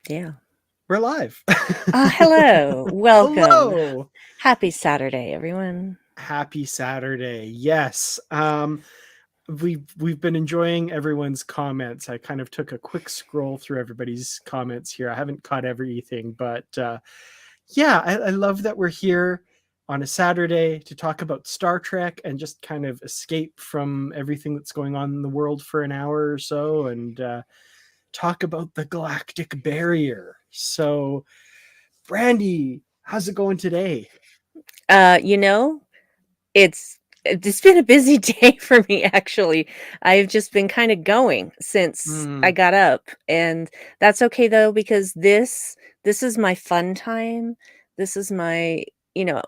Yeah. We're live. Hello. Welcome. Hello. Happy Saturday, everyone. Happy Saturday. Yes. We've been enjoying everyone's comments. I kind of took a quick scroll through everybody's comments here. I haven't caught everything, but yeah, I love that we're here on a Saturday to talk about Star Trek and just kind of escape from everything that's going on in the world for an hour or so and talk about the Galactic Barrier. So, Brandi, how's it going today? You know, it's been a busy day for me actually. I've just been kind of going since I Mm, got up, and that's okay though because this is my fun time. This is my, you know,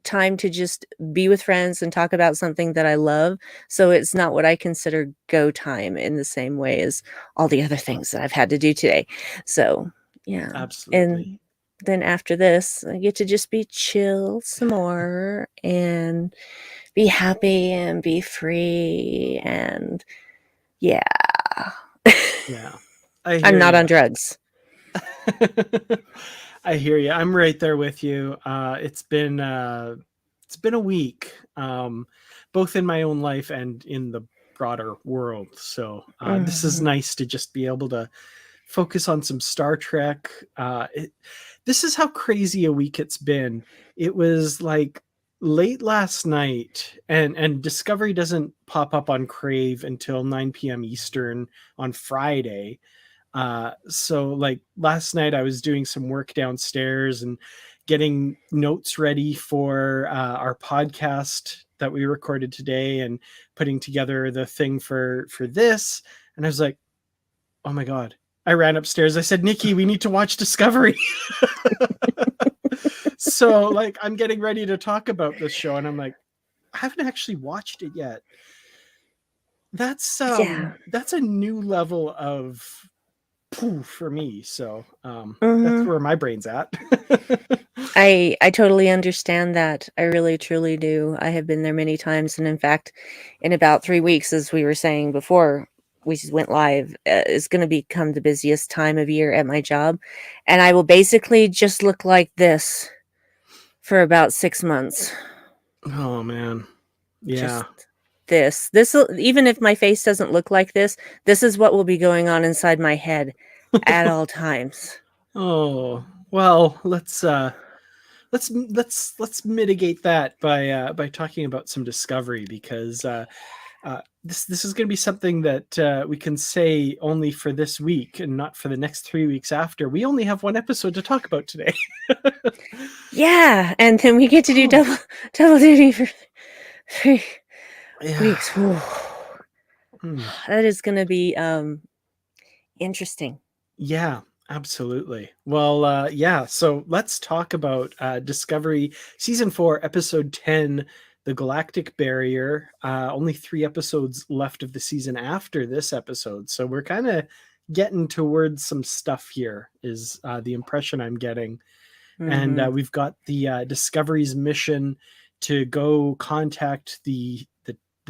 time to just be with friends and talk about something that I love. So it's not what I consider go time in the same way as all the other things that I've had to do today. So, yeah. absolutely. And then after this, I get to just be chill some more and be happy and be free. And yeah, Yeah, I I'm hear not you. on drugs. I hear you. I'm right there with you. It's been a week, both in my own life and in the broader world. So this is Mhm. nice to just be able to focus on some Star Trek. This is how crazy a week it's been. It was like late last night, and Discovery doesn't pop up on Crave until 9 p.m. Eastern on Friday. So like last night, I was doing some work downstairs and getting notes ready for our podcast that we recorded today, and putting together the thing for this. And I was like, oh my god. I ran upstairs. I said, Nikki, we need to watch Discovery. So like I'm getting ready to talk about this show, and I'm like, I haven't actually watched it yet. Yeah. That's a new level of poof for me. So that's Hmm. where my brain's at. I totally understand that. I really truly do. I have been there many times, and in fact, in about 3 weeks, as we were saying before we went live, is going to become the busiest time of year at my job, and I will basically just look like this for about 6 months. Oh man. Yeah. Just this. This will, even if my face doesn't look like this is what will be going on inside my head at all times. Oh, well, let's mitigate that by talking about some Discovery, because this is going to be something that we can say only for this week and not for the next 3 weeks after. We only have one episode to talk about today. Yeah, and then we get to do Whew. double duty for 3 Yeah. weeks. Whew. Hmm. That is gonna be, interesting. Yeah, absolutely. Well, yeah. So let's talk about Discovery season 4, episode 10, the Galactic Barrier. Only 3 episodes left of the season after this episode, so we're kind of getting towards some stuff here. Is the impression I'm getting, and Mhm. we've got the Discovery's mission to go contact the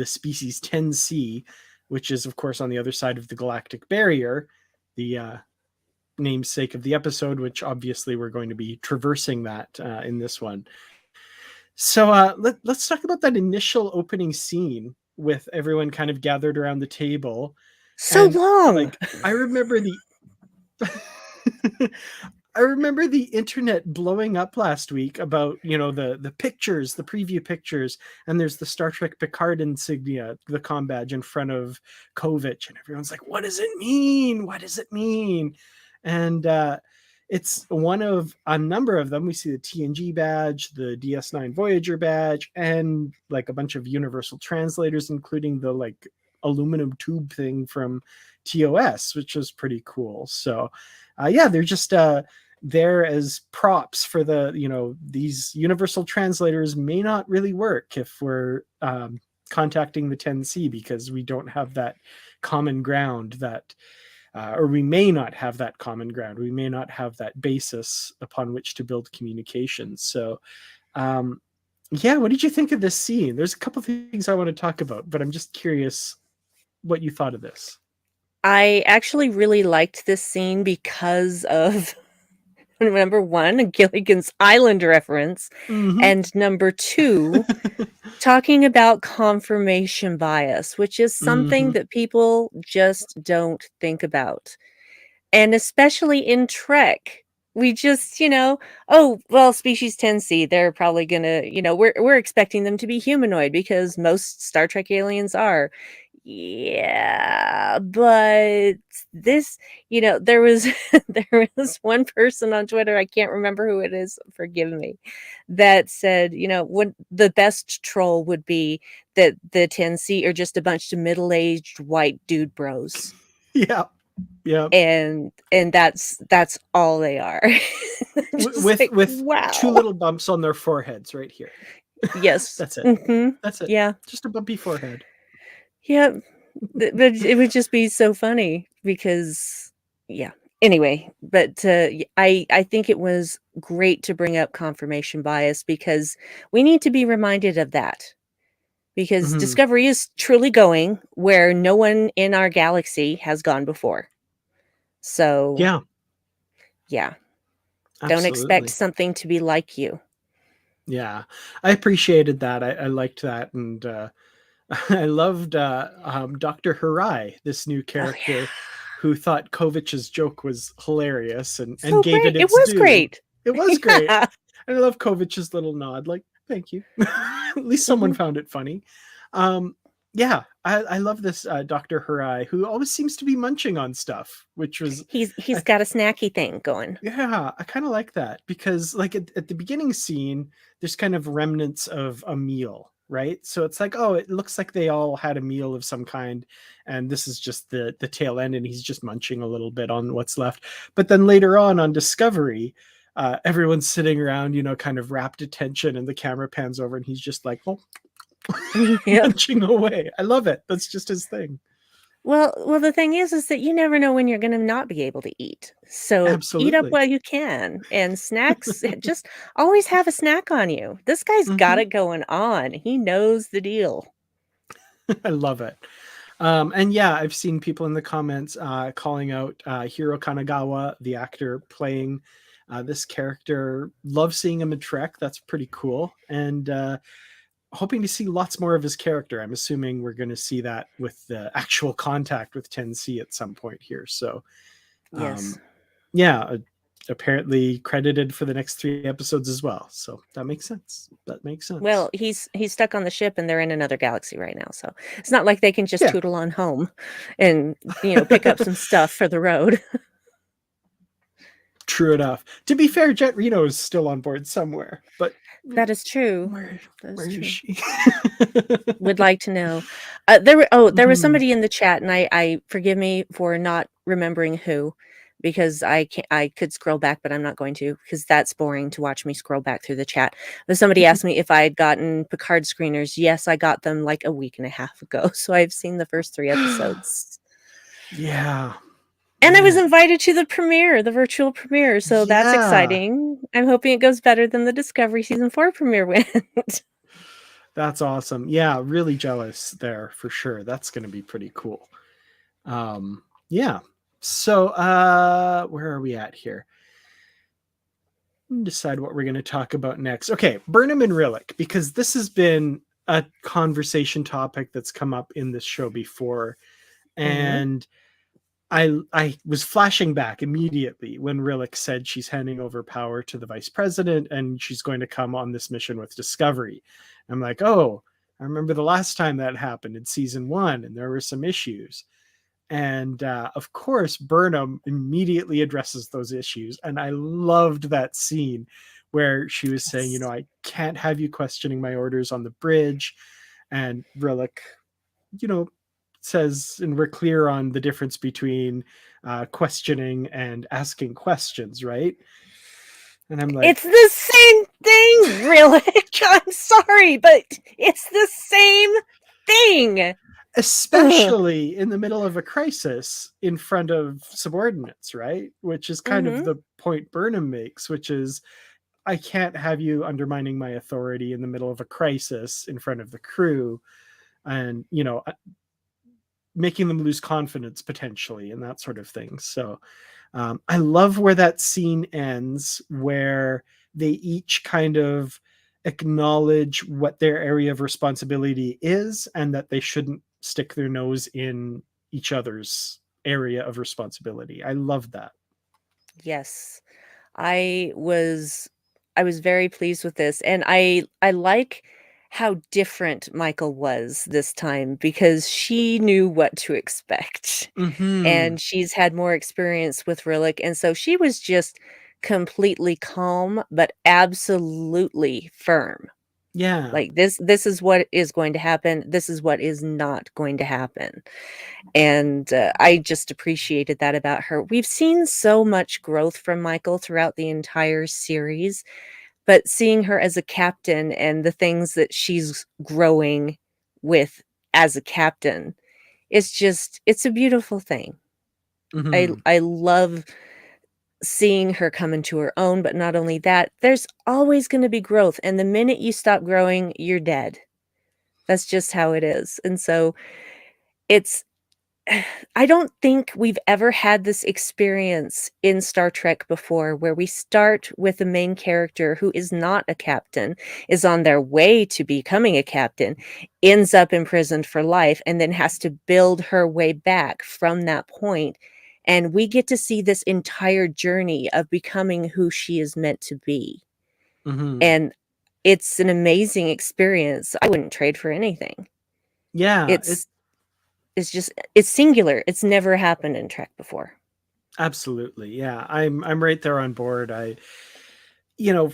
species 10C, which is of course on the other side of the Galactic Barrier. The namesake of the episode, which obviously we're going to be traversing that in this one. So let's talk about that initial opening scene with everyone kind of gathered around the table. So And long! like, I remember the. I remember the internet blowing up last week about, the pictures, the preview pictures, and there's the Star Trek Picard insignia, the comm badge in front of Kovich, and everyone's like, "What does it mean? What does it mean?" And it's one of a number of them. We see the TNG badge, the DS9 Voyager badge, and like a bunch of universal translators, including the like aluminum tube thing from TOS, which was pretty cool. So, yeah, they're just there as props for these universal translators may not really work if we're contacting the 10C, because we don't have that common ground that or we may not have that common ground. We may not have that basis upon which to build communications. So, um, yeah, what did you think of this scene? There's a couple of things I want to talk about, but I'm just curious what you thought of this. I actually really liked this scene because of number one, a Gilligan's Island reference, Mm-hmm. and number two, talking about confirmation bias, which is something Mm-hmm. that people just don't think about. And especially in Trek, we just, oh, well, species 10C, they're probably gonna, we're expecting them to be humanoid because most Star Trek aliens are. Yeah, but this, there was there was one person on Twitter, I can't remember who it is, forgive me, that said, what the best troll would be that the 10C are just a bunch of middle-aged white dude bros. Yeah. Yeah. And that's all they are. Just With like, with two wow. little bumps on their foreheads right here. Yes. That's it. Mhm. That's it. Yeah. Just a bumpy forehead. Yep. But it would just be so funny because yeah. Anyway, but, I think it was great to bring up confirmation bias because we need to be reminded of that, because Mm-hmm. Discovery is truly going where no one in our galaxy has gone before. So, Yeah, yeah, don't expect absolutely. something to be like you. Yeah, I appreciated that. I liked that, and I loved Dr. Harai, this new Oh, yeah. character, who thought Kovic's joke was hilarious and So gave great. it It its was due. great. It was great. Yeah. And I love Kovic's little nod, like, thank you. At least someone Mhm. found it funny. Um, yeah, I love this Dr. Harai, who always seems to be munching on stuff, which was, He's I got a snacky thing going. yeah, I kind of like that because, like, at the beginning scene, there's kind of remnants of a meal, right? So it's like, oh, it looks like they all had a meal of some kind, and this is just the tail end, and he's just munching a little bit on what's left. But then later on Discovery, everyone's sitting around, kind of rapt attention, and the camera pans over, and he's just like, oh, Yep. munching away. I love it. That's just his thing. Well, the thing is that you never know when you're gonna not be able to eat. So eat up Absolutely. while you can, and snacks, just always have a snack on you. This guy's got Hmm. it going on. He knows the deal. I love it. And yeah, I've seen people in the comments calling out Hiro Kanagawa, the actor playing this character. Love seeing him in Trek. That's pretty cool. And hoping to see lots more of his character. I'm assuming we're going to see that with the actual contact with 10C at some point here. So, Yes. um, yeah, apparently credited for the next 3 episodes as well. So that makes sense. That makes sense. Well, he's stuck on the ship and they're in another galaxy right now, so it's not like they can just Yeah. tootle on home and, pick up some stuff for the road. True enough. To be fair, Jet Reno is still on board somewhere, but That is true. where That is where is true. she? Would like to know. There was Mhm. somebody in the chat, and I forgive me for not remembering who, because I could scroll back, but I'm not going to because that's boring to watch me scroll back through the chat. But somebody asked me if I had gotten Picard screeners. Yes, I got them like a week and a half ago, so I've seen the first 3 episodes. Yeah, And I was man. invited to the premiere, the virtual premiere, so that's Yeah, exciting. I'm hoping it goes better than the Discovery season 4 premiere went. that's awesome. Yeah, really jealous there for sure. That's going to be pretty cool. Yeah. So, where are we at here? Decide what we're going to talk about next. Okay, Burnham and Rillick, because this has been a conversation topic that's come up in this show before, Mhm. and I was flashing back immediately when Rillick said she's handing over power to the vice president and she's going to come on this mission with Discovery. I'm like, oh, I remember the last time that happened in season 1, and there were some issues. And of course, Burnham immediately addresses those issues, and I loved that scene where she was saying, Yes. I can't have you questioning my orders on the bridge, and Rillick, you know, says, and we're clear on the difference between questioning and asking questions, right? And I'm like, It's the same thing, really. I'm sorry, but it's the same thing. Ugh. especially in the middle of a crisis in front of subordinates, right? Which is kind of Mhm. the point Burnham makes, which is, I can't have you undermining my authority in the middle of a crisis in front of the crew. And, making them lose confidence potentially and that sort of thing. So I love where that scene ends, where they each kind of acknowledge what their area of responsibility is and that they shouldn't stick their nose in each other's area of responsibility. I love that. Yes. I was I was very pleased with this, and I like how different Michael was this time because she knew what to expect, Mm-hmm. and she's had more experience with Rillick, and so she was just completely calm, but absolutely firm. Yeah. Like, this is what is going to happen, this is what is not going to happen, and, I just appreciated that about her. We've seen so much growth from Michael throughout the entire series, but seeing her as a captain and the things that she's growing with as a captain, it's a beautiful thing. Mm-hmm. I love seeing her come into her own, but not only that, there's always gonna be growth, and the minute you stop growing, you're dead. That's just how it is, and so it's I don't think we've ever had this experience in Star Trek before where we start with a main character who is not a captain, is on their way to becoming a captain, ends up imprisoned for life, and then has to build her way back from that point, and we get to see this entire journey of becoming who she is meant to be, Mm-hmm. and it's an amazing experience. I wouldn't trade for anything. Yeah, it It's it's just it's singular. It's never happened in Trek before. absolutely. Yeah. I'm right there on board. You know,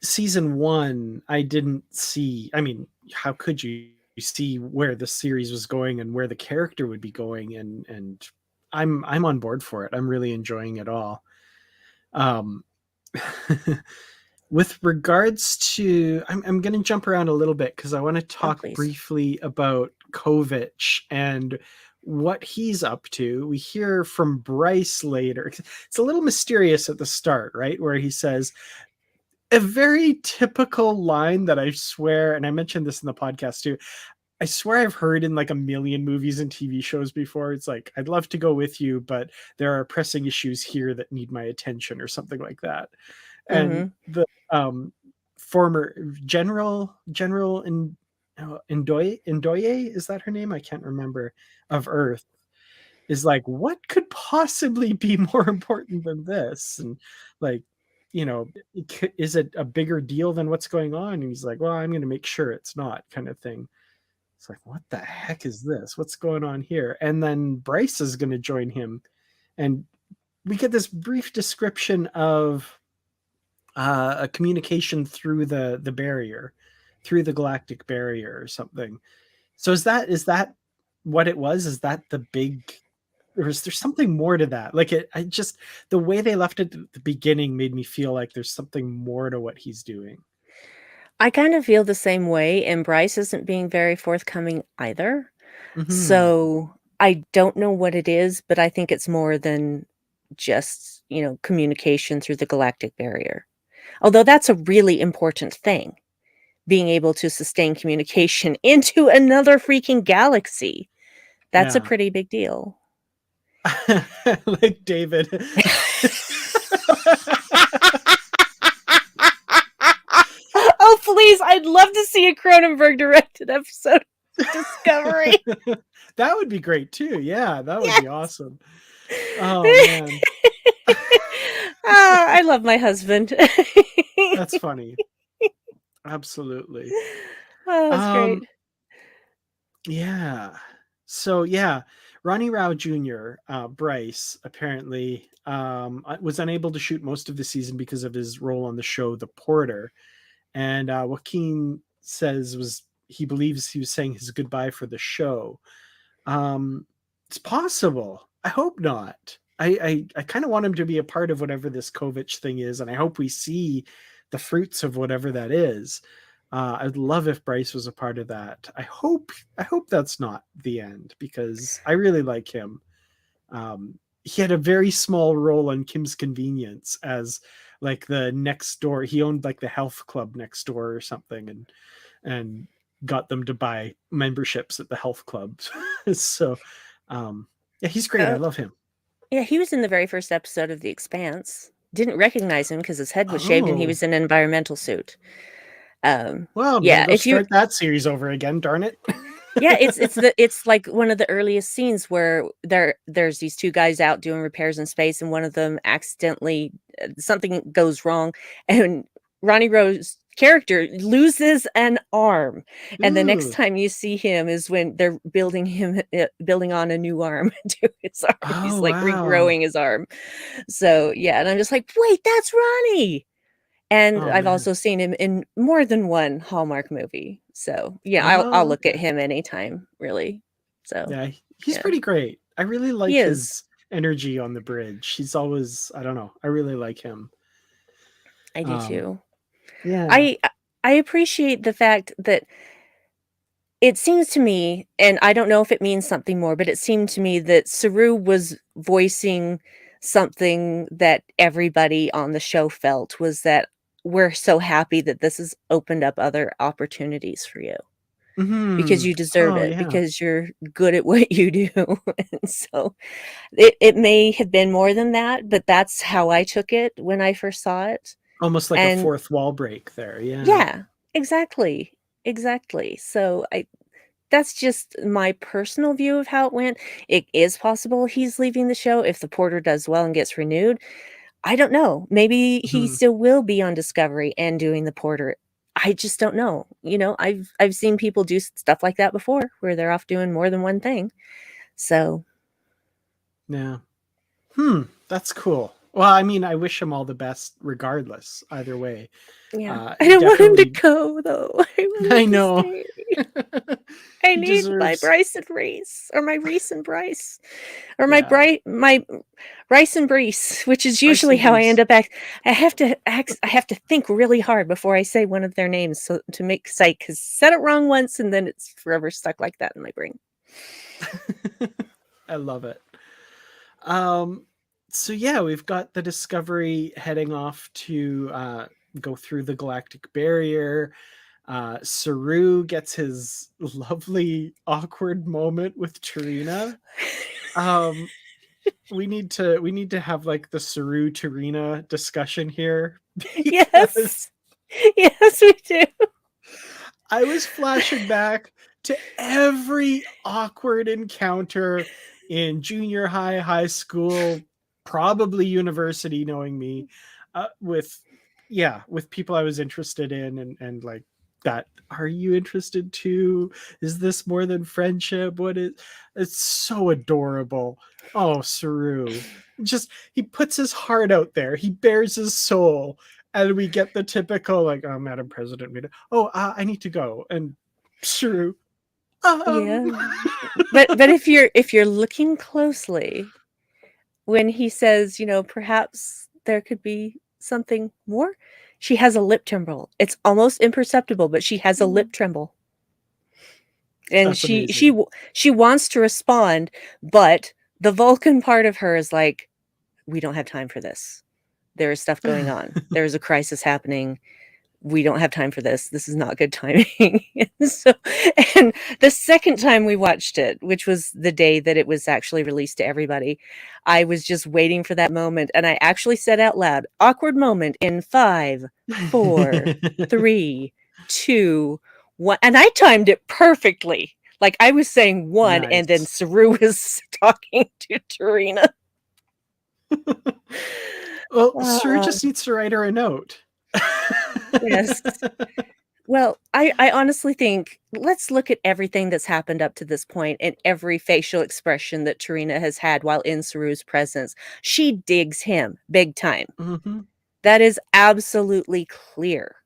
season 1, I didn't see, I mean, how could you see where the series was going and where the character would be going, and I'm on board for it. I'm really enjoying it all. Um with regards to, I'm going to jump around a little bit because I want to Oh, talk please. briefly about Kovich and what he's up to. We hear from Bryce later. It's a little mysterious at the start, right? Where he says a very typical line that I swear, and I mentioned this in the podcast too, I swear I've heard in like a million movies and TV shows before. It's like, I'd love to go with you, but there are pressing issues here that need my attention, or something like that. And Mhm. the um, former General in Ndoye, is that her name? I can't remember, of Earth, is like, what could possibly be more important than this? And like, is it a bigger deal than what's going on? And he's like, well, I'm going to make sure it's not, kind of thing. It's like, what the heck is this? What's going on here? And then Bryce is going to join him, and we get this brief description of a communication through the barrier, through the galactic barrier or something. So is that what it was? Is that the big, or is there something more to that? Like, I just, the way they left it at the beginning made me feel like there's something more to what he's doing. I kind of feel the same way, and Bryce isn't being very forthcoming either. Hmm. So, I don't know what it is, but I think it's more than just, communication through the galactic barrier. Although that's a really important thing, being able to sustain communication into another freaking galaxy. That's a Yeah. pretty big deal. Like David. Oh, please, I'd love to see a Cronenberg directed episode of Discovery. That would be great too. Yeah, that would Yeah. be awesome. Oh man. Ah, I love my husband. That's funny. Absolutely. Oh, that's Um great. yeah. So yeah, Ronnie Rao Jr., Bryce, apparently was unable to shoot most of the season because of his role on the show The Porter. And Joaquin says was he believes he was saying his goodbye for the show. Um, it's possible. I hope not. I kind of want him to be a part of whatever this Kovich thing is, and I hope we see the fruits of whatever that is. I'd love if Bryce was a part of that. I hope that's not the end, because I really like him. He had a very small role on Kim's Convenience as like the next door. He owned like the health club next door or something, and got them to buy memberships at the health clubs. So, yeah, he's great. I Oh, love him. yeah, he was in the very first episode of The Expanse. Didn't recognize him because his head was shaved and he Oh, was in an environmental suit. Um, well, I'm gonna yeah, go if you start that series over again. Darn it. yeah, it's like one of the earliest scenes where there's these two guys out doing repairs in space, and one of them accidentally something goes wrong, and Ronnie Rowe's character loses an arm, and the next Ooh. time you see him is when they're building on a new arm to his arm. He's Oh like wow. regrowing his arm. So yeah, and I'm just like, wait, that's Ronnie. And Oh I've man. also seen him in more than one Hallmark movie. So, yeah, I'll Oh look at okay. him anytime, really. So, Yeah, he's yeah, pretty great. I really he like is. his energy on the bridge. He's always, I don't know. I really like him. I do Um, too. yeah. I I appreciate the fact that it seems to me, and I don't know if it means something more, but it seemed to me that Saru was voicing something that everybody on the show felt was that we're so happy that this has opened up other opportunities for you. Because Mhm. you deserve Oh it, yeah. because you're good at what you do, and so it may have been more than that, but that's how I took it when I first saw it, Almost like a and fourth wall break there. Yeah. yeah, exactly, exactly, so I that's just my personal view of how it went. It is possible he's leaving the show if the Porter does well and gets renewed. I don't know. Maybe he Mhm. still will be on Discovery and doing the Porter. I just don't know. I've seen people do stuff like that before where they're off doing more than one thing. So, Yeah. That's cool. Well, I mean, I wish him all the best regardless, either way. yeah. I don't want him to Definitely go though. I want him I to know. stay. I He need my deserves Bryce and Reese, or my Reese and Bryce, or yeah. My Rice and Brees, which is Rice usually and how I end Breeze. up I have to think really hard before I say one of their names so to make sight, because said it wrong once and then it's forever stuck like that in my brain. I love it. Um, so yeah, we've got the Discovery heading off to go through the Galactic Barrier. Saru gets his lovely awkward moment with Tarina. Um, we need to have like the Saru Tarina discussion here because Yes. Yes, we do. I was flashing back to every awkward encounter in junior high, high school, probably university, knowing me, with yeah, with people I was interested in, and like that. Are you interested too? Is this more than friendship? What is? It's so adorable. Oh, Saru, just he puts his heart out there. He bears his soul, and we get the typical like, "Oh, Madam President, oh, I need to go," and Saru, um, Yeah. But if you're looking closely, when he says, perhaps there could be something more, she has a lip tremble. It's almost imperceptible, but she has a lip tremble. And that's she amazing. she she wants to respond, but the Vulcan part of her is like, we don't have time for this. There is stuff going on. There is a crisis happening. We don't have time for this. This is not good timing. So, and the second time we watched it, which was the day that it was actually released to everybody, I was just waiting for that moment. And I actually said out loud, awkward moment in 5, 4, 3, 2, 1. And I timed it perfectly. Like I was saying one, and then Nice. Saru was talking to Tarina. Well, Saru Uh, just needs to write her a note. yes. Well, I honestly think let's look at everything that's happened up to this point and every facial expression that Tarina has had while in Saru's presence. She digs him big time. Mhm. That is absolutely clear.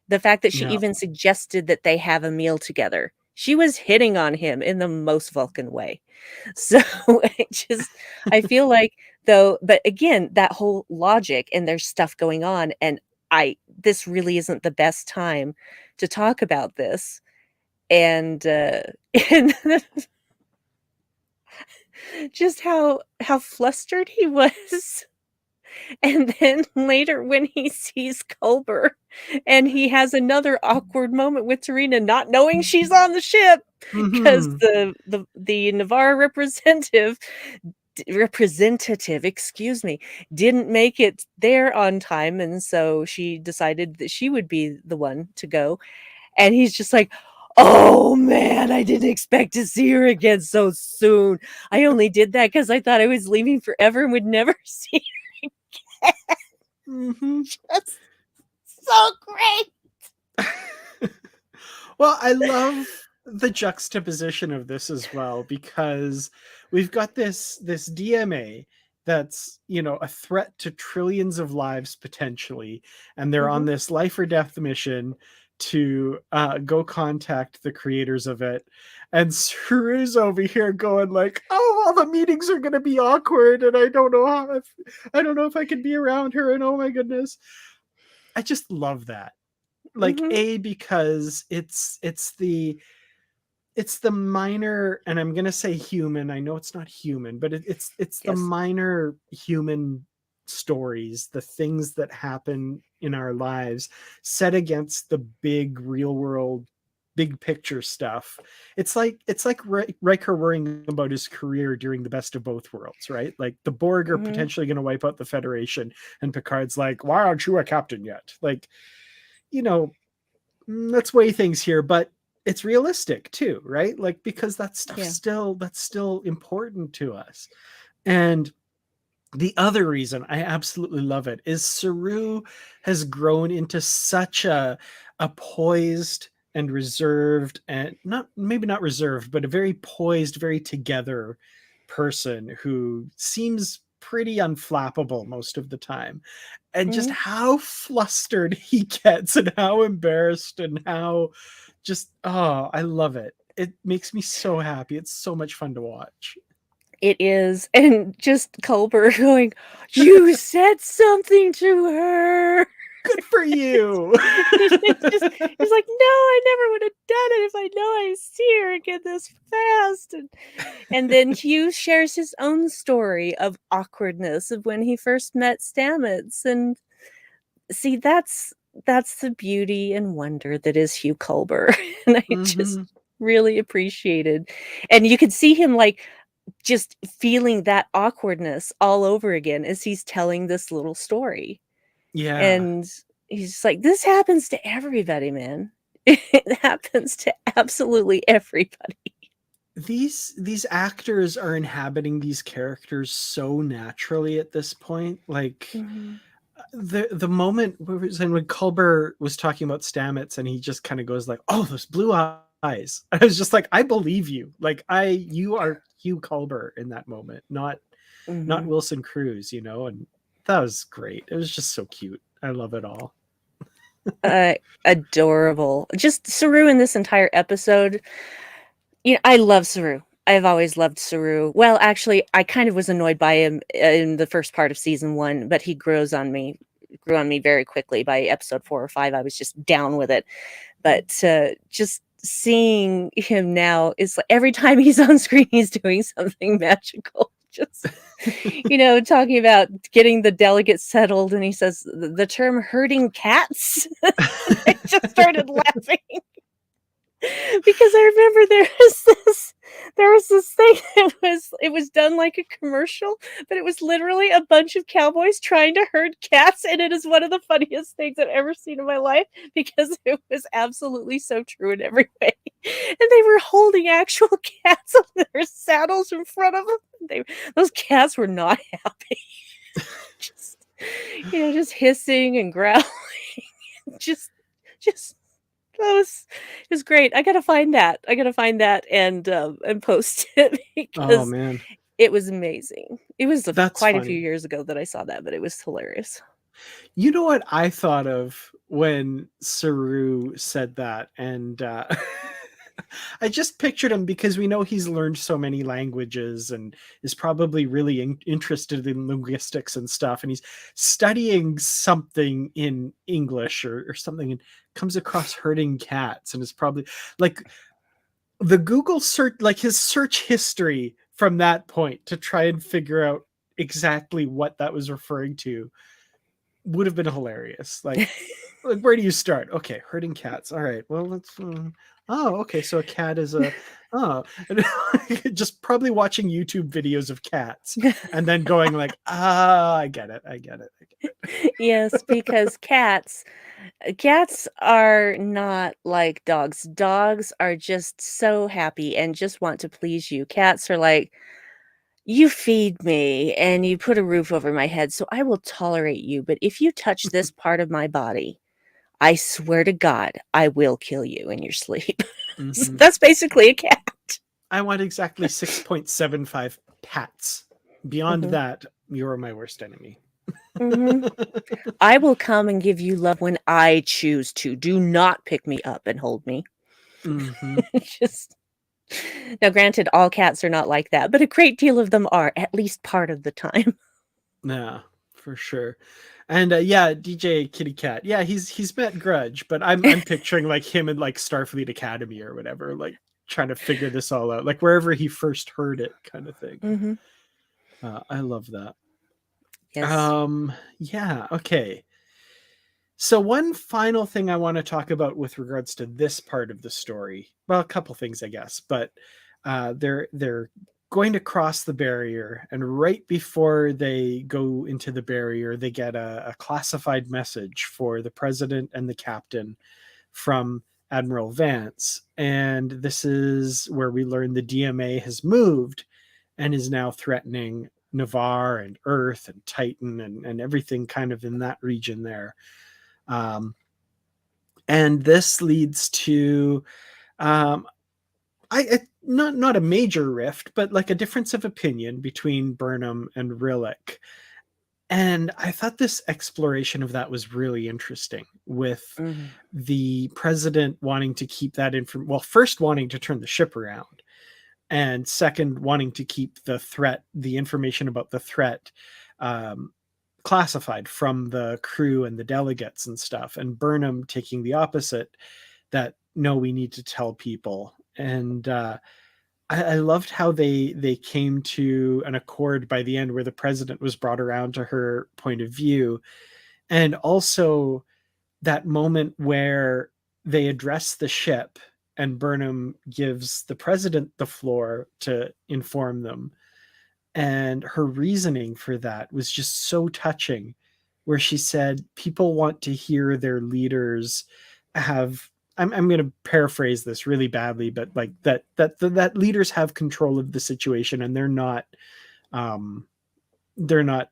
The fact that she Yeah. even suggested that they have a meal together. She was hitting on him in the most Vulcan way. So I feel like though, but again, that whole logic and there's stuff going on, and this really isn't the best time to talk about this. And and just how flustered he was. And then later when he sees Culber and he has another awkward moment with Tarina not knowing she's on the ship because Mm-hmm. the Navarre representative, excuse me, didn't make it there on time, and so she decided that she would be the one to go. And he's just like, "Oh man, I didn't expect to see her again so soon. I only did that because I thought I was leaving forever and would never see her again." Mm-hmm. Just so great. Well, I love the juxtaposition of this as well, because we've got this DMA that's, a threat to trillions of lives potentially, and they're on Mhm. this life or death mission to go contact the creators of it. And Saru's over here going like, "Oh, all the meetings are going to be awkward, and I don't know if I can be around her, and oh my goodness." I just love that. Like, Mhm. A, because it's the minor, and I'm gonna say human, I know it's not human, but it's the Yes. minor human stories, the things that happen in our lives, set against the big real world, big picture stuff. It's like Riker worrying about his career during the best of both worlds, right? Like, the Borg are Mhm. potentially going to wipe out the Federation, and Picard's like, "Why aren't you a captain yet?" Like, you know let's weigh things here, but it's realistic too, right? Like, because Yeah. that's still important to us. And the other reason I absolutely love it is Saru has grown into such a poised and reserved, and not, maybe not reserved, but a very poised, very together person who seems pretty unflappable most of the time. And just Mhm. how flustered he gets, and how embarrassed, and how just, oh, I love it. It makes me so happy. It's so much fun to watch. It is, and just Culber going, "You said something to her." Good for you. It's just he's like, "No, I never would have done it if I know I see her again this fast." And then Hugh shares his own story of awkwardness of when he first met Stamets, and see, that's the beauty and wonder that is Hugh Culber, and I just Hmm. really appreciated. And you could see him, like, just feeling that awkwardness all over again as he's telling this little story. Yeah. And he's just like, "This happens to everybody, man." It happens to absolutely everybody. These actors are inhabiting these characters so naturally at this point. Like, Mhm. the moment when Culber was talking about Stamets, and he just kind of goes like, "Oh, those blue eyes." I was just like, I believe you. Like, you are Hugh Culber in that moment, not Mhm. Wilson Cruz, and that was great. It was just so cute. I love it all. Uh, Adorable. Just Saru in this entire episode. I love Saru. I've always loved Saru. Well, actually, I kind of was annoyed by him in the first part of season 1, but he grew on me very quickly. By episode 4 or 5, I was just down with it. But just seeing him now is like every time he's on screen, he's doing something magical. Just talking about getting the delegates settled, and he says the term "herding cats." I just started laughing because I remember there was this thing that it was done like a commercial, but it was literally a bunch of cowboys trying to herd cats, and it is one of the funniest things I've ever seen in my life because it was absolutely so true in every way. And they were holding actual cats on their saddles in front of them. Those cats were not happy. just just hissing and growling. just just it was great. I gotta find that and post it Oh because man, it was amazing. It was that's quite a few funny. years ago that I saw that, but it was hilarious. You know what I thought of when Saru said that? And I just pictured him, because we know he's learned so many languages and is probably really interested in linguistics and stuff. And he's studying something in English, or something, and comes across herding cats, and is probably like, the Google search, like his search history from that point to try and figure out exactly what that was referring to would have been hilarious. Like where do you start? Okay, herding cats. All right. Well, let's. Oh, okay. So a cat is a. Oh, just probably watching YouTube videos of cats and then going like, ah, I get it. I get it. I get it. Yes, because cats are not like dogs. Dogs are just so happy and just want to please you. Cats are like, you feed me and you put a roof over my head, so I will tolerate you. But if you touch this part of my body, I swear to God, I will kill you in your sleep. So Mm-hmm. that's basically a cat. I want exactly 6.75 pats. Beyond Hmm. that, you're my worst enemy. Hmm. I will come and give you love when I choose to. Do not pick me up and hold me. Mm-hmm. Just now, granted, all cats are not like that, but a great deal of them are, at least part of the time. Yeah, for sure. And yeah, DJ Kitty Cat. Yeah, he's met Grudge, but I'm picturing like him in like Starfleet Academy or whatever, like trying to figure this all out, like wherever he first heard it, kind of thing. Hmm. I love that. Yes. Yeah, okay. So one final thing I want to talk about with regards to this part of the story. Well, a couple things, I guess, but they're going to cross the barrier, and right before they go into the barrier, they get a classified message for the president and the captain from Admiral Vance, and this is where we learn the DMA has moved and is now threatening Navarre and Earth and Titan and everything kind of in that region there. Um, and this leads to um, not a major rift, but like a difference of opinion between Burnham and Rillick. And I thought this exploration of that was really interesting, with Hmm. the president wanting to keep that information. Well, first wanting to turn the ship around, and second wanting to keep the information about the threat, um, classified from the crew and the delegates and stuff, and Burnham taking the opposite, that no, we need to tell people. And I loved how they came to an accord by the end, where the president was brought around to her point of view, and also that moment where they address the ship and Burnham gives the president the floor to inform them, and her reasoning for that was just so touching, where she said people want to hear their leaders have, I'm going to paraphrase this really badly, but like that leaders have control of the situation, and um they're not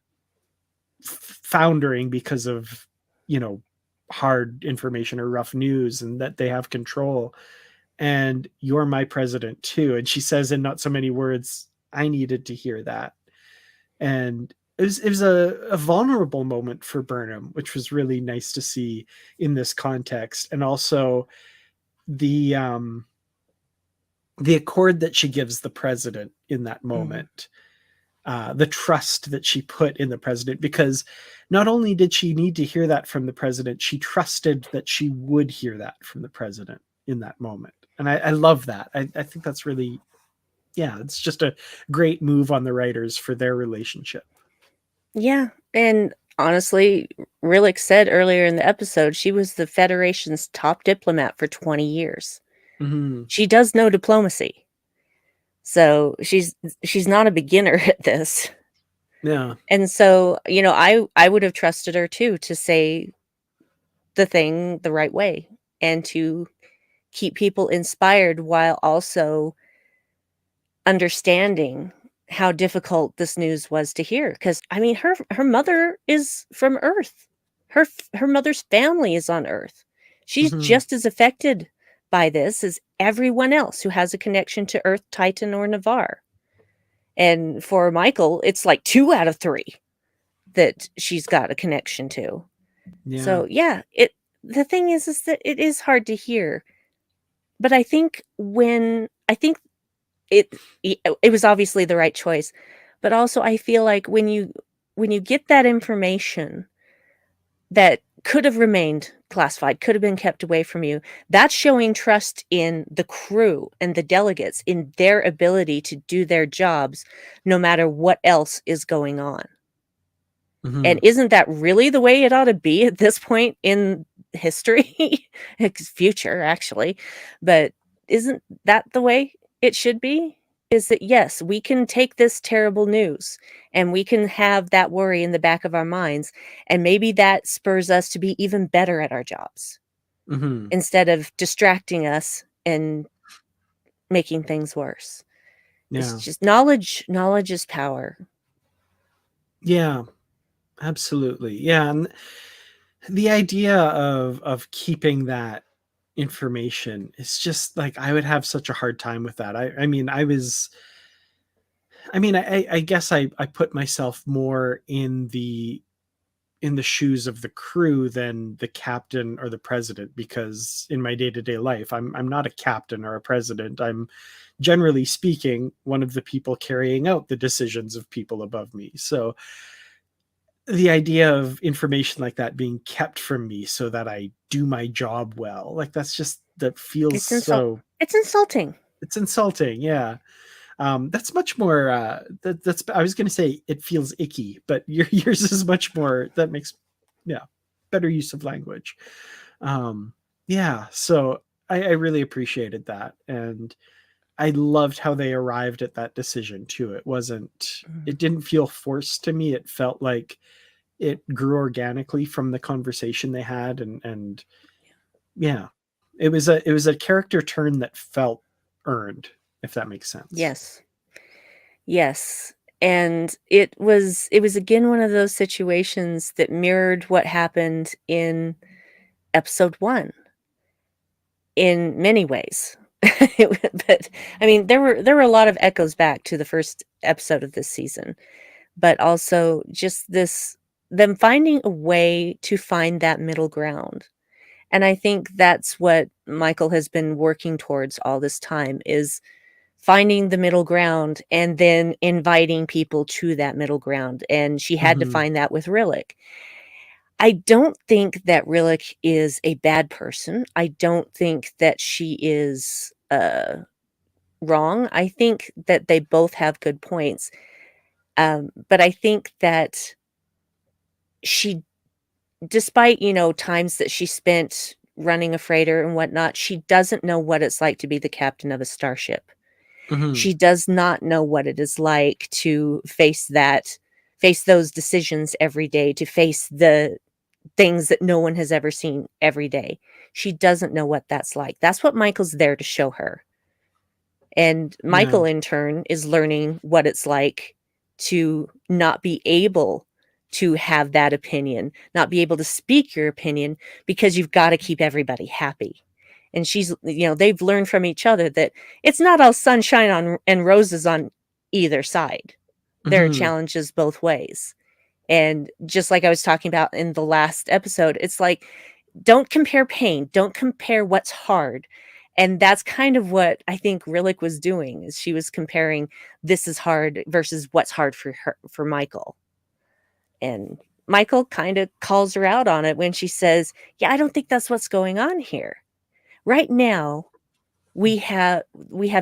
foundering because of, you know, hard information or rough news, and that they have control. And you're my president too. And she says in not so many words, I needed to hear that. And it was a vulnerable moment for Burnham, which was really nice to see in this context. And also the accord that she gives the president in that Hmm. moment, the trust that she put in the president, because not only did she need to hear that from the president, she trusted that she would hear that from the president in that moment. And I love that. I think that's really, yeah, it's just a great move on the writers for their relationship. Yeah. And honestly, Rillick said earlier in the episode she was the Federation's top diplomat for 20 years. Mm-hmm. She does know diplomacy. So she's not a beginner at this. Yeah. And so, I would have trusted her too to say the thing the right way and to keep people inspired while also understanding how difficult this news was to hear. Because I mean, her mother is from Earth. Her mother's family is on Earth. She's Mm-hmm. just as affected by this as everyone else who has a connection to Earth, Titan, or Navarre. And for Michael, it's like 2 out of 3 that she's got a connection to. Yeah. So yeah, the thing is that it is hard to hear. But I think it it was obviously the right choice. But also I feel like when you get that information, that could have remained classified, could have been kept away from you. That's showing trust in the crew and the delegates, in their ability to do their jobs no matter what else is going on. And Mhm. isn't that really the way it ought to be at this point in history? It's future, actually. But isn't that the way it should be? Is that, yes, we can take this terrible news and we can have that worry in the back of our minds. And maybe that spurs us to be even better at our jobs Mhm. instead of distracting us and making things worse. It's Yeah. just knowledge is power. Yeah. Absolutely. Yeah, and the idea of keeping that information is just like I would have such a hard time with that. I mean, I guess I put myself more in the shoes of the crew than the captain or the president, because in my day-to-day life I'm not a captain or a president. I'm, generally speaking, one of the people carrying out the decisions of people above me. So the idea of information like that being kept from me so that I do my job well, like that's just, that feels so, It's insulting. it's insulting. Yeah. That's much more that's, I was going to say it feels icky, but yours is much more, that makes, yeah, better use of language. um yeah, so I really appreciated that, and I loved how they arrived at that decision too. It wasn't, Mhm. it didn't feel forced to me. It felt like it grew organically from the conversation they had, and yeah, it was a character turn that felt earned, if that makes sense. Yes. Yes. And it was again one of those situations that mirrored what happened in episode 1 in many ways. But I mean, there were a lot of echoes back to the first episode of this season, but also just this, them finding a way to find that middle ground. And I think that's what Michael has been working towards all this time, is finding the middle ground and then inviting people to that middle ground, and she had to Hmm. find that with Rillick. I don't think that Rillick is a bad person. I don't think that she is, wrong. I think that they both have good points, but I think that she, despite, times that she spent running a freighter and whatnot, she doesn't know what it's like to be the captain of a starship. Hmm. She does not know what it is like to face those decisions every day, to face the things that no one has ever seen every day. She doesn't know what that's like. That's what Michael's there to show her. And Yeah. Michael, in turn, is learning what it's like to not be able to have that opinion, not be able to speak your opinion because you've got to keep everybody happy. And they've learned from each other that it's not all sunshine and roses on either side. There are Hmm. challenges both ways. And just like I was talking about in the last episode, it's like, don't compare pain, don't compare what's hard. And that's kind of what I think Rillick was doing, is she was comparing this is hard versus what's hard for her, for Michael. And Michael kind of calls her out on it when she says, "Yeah, I don't think that's what's going on here. Right now, we have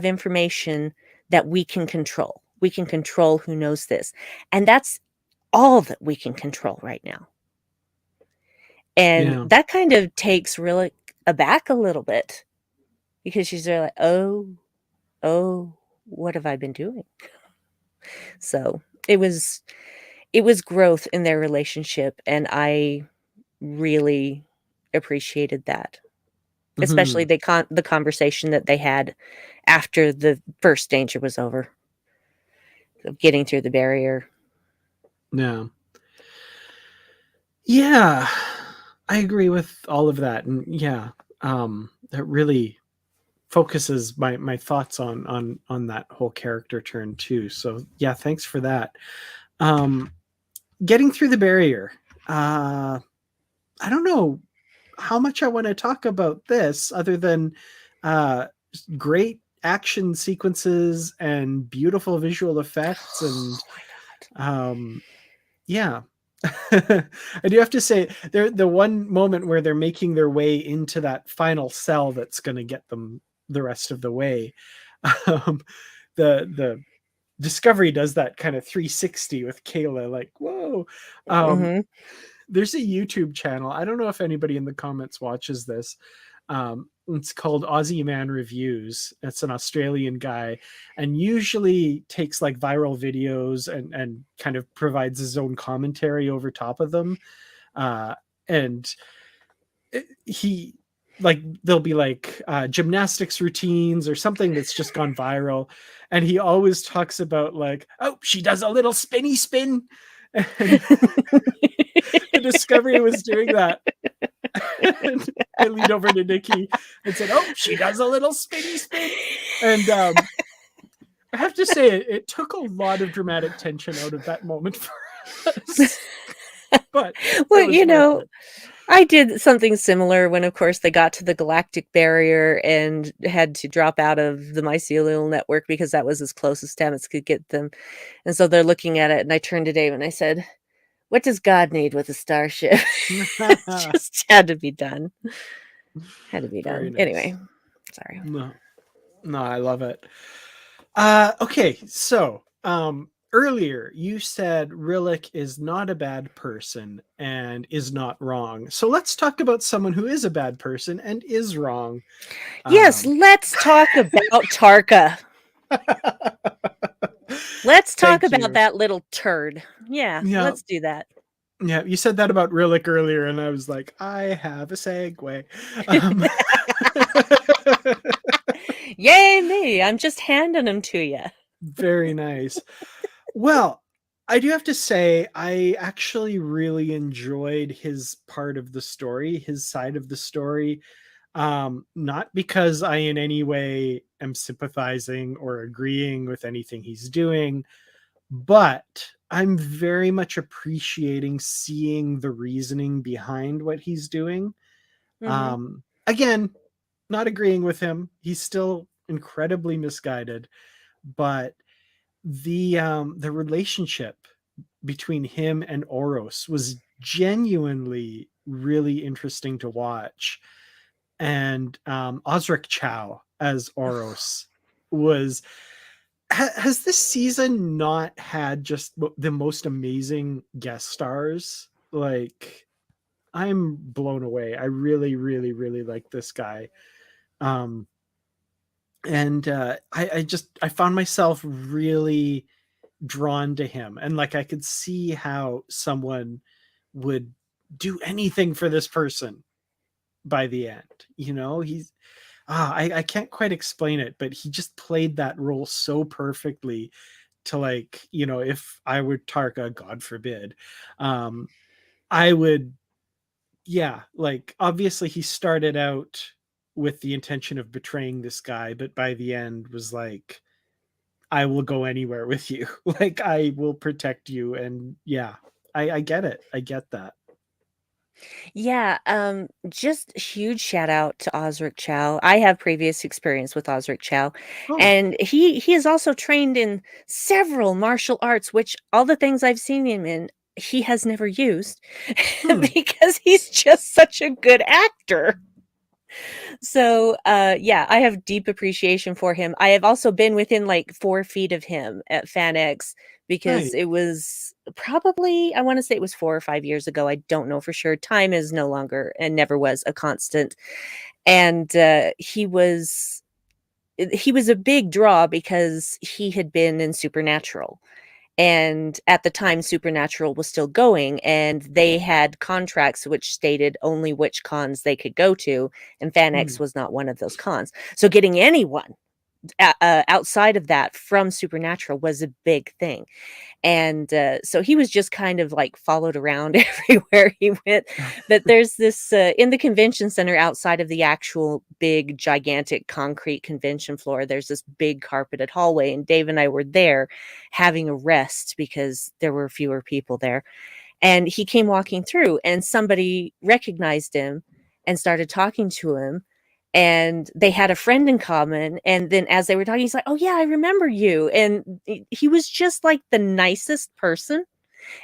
information that we can control. We can control who knows this. And that's all that we can control right now." And Yeah. that kind of takes Rillick aback a little bit, because she's there like, "Oh, what have I been doing?" So, it was growth in their relationship, and I really appreciated that, especially Hmm. the conversation that they had after the first danger was over, of getting through the barrier. Yeah. Yeah. I agree with all of that. And yeah, that really focuses my thoughts on that whole character turn too. So yeah, thanks for that. Um Getting through the barrier. Uh I don't know how much I want to talk about this other than uh great action sequences and beautiful visual effects, and Oh my god. um yeah. I do have to say, the one moment where they're making their way into that final cell that's going to get them the rest of the way. Um, the Discovery does that kind of 360 with Kayla, like, whoa. Hmm. There's a YouTube channel. I don't know if anybody in the comments watches this. It's called Aussie Man Reviews. It's an Australian guy, and usually takes like viral videos and kind of provides his own commentary over top of them. And he, like, there'll be like gymnastics routines or something that's just gone viral, and he always talks about like, oh, she does a little spinny spin, and the Discovery was doing that. And I leaned over to Nikki and said, oh, she does a little spinny spin. And I have to say, it took a lot of dramatic tension out of that moment for us. But Well, it was worth it. I did something similar when, of course, they got to the Galactic Barrier and had to drop out of the mycelial network because that was as close as Stamets could get them. And so they're looking at it, and I turned to Dave and I said, what does God need with a starship? It just had to be done. Had to be Very done. nice. Anyway, sorry. No, no, I love it. Okay, so earlier you said Rillick is not a bad person and is not wrong. So let's talk about someone who is a bad person and is wrong. Yes, let's talk about Tarka. Let's talk Thank about you. that little turd. Yeah, Yeah, let's do that. yeah. You said that about Rillick earlier, and I was like, I have a segue. Um, Yay me! I'm just handing them to you. very nice. Well, I do have to say, I actually really enjoyed his part of the story, his side of the story. Not because I in any way am sympathizing or agreeing with anything he's doing, but I'm very much appreciating seeing the reasoning behind what he's doing. Mm-hmm. Again, not agreeing with him. He's still incredibly misguided, but the relationship between him and Oros was genuinely really interesting to watch. And Osric Chow as Oros was. Has this season not had just the most amazing guest stars? Like, I'm blown away. I really, really, really like this guy. Um, and I found myself really drawn to him, and like I could see how someone would do anything for this person by the end. He's I can't quite explain it, but he just played that role so perfectly to, like, if I were Tarka, God forbid, um I would, yeah, like, obviously he started out with the intention of betraying this guy, but by the end was like, I will go anywhere with you. Like, I will protect you. And yeah, I get it. I get that. Yeah, just huge shout out to Osric Chow. I have previous experience with Osric Chow, Oh, and he is also trained in several martial arts, which all the things I've seen him in, he has never used hmm. because he's just such a good actor. So, yeah, I have deep appreciation for him. I have also been within like 4 feet of him at FanX Nice. because it was probably, I want to say it was 4 or 5 years ago. I don't know for sure. Time is no longer and never was a constant. And he was a big draw because he had been in Supernatural. And at the time, Supernatural was still going, and they had contracts which stated only which cons they could go to, and Hmm. FanX was not one of those cons. So getting anyone outside of that from Supernatural was a big thing. And so he was just kind of like followed around everywhere he went. But there's this in the convention center outside of the actual big gigantic concrete convention floor, there's this big carpeted hallway, and Dave and I were there having a rest because there were fewer people there. And he came walking through, and somebody recognized him and started talking to him, and they had a friend in common. And then as they were talking, he's like, oh yeah, I remember you. And he was just like the nicest person.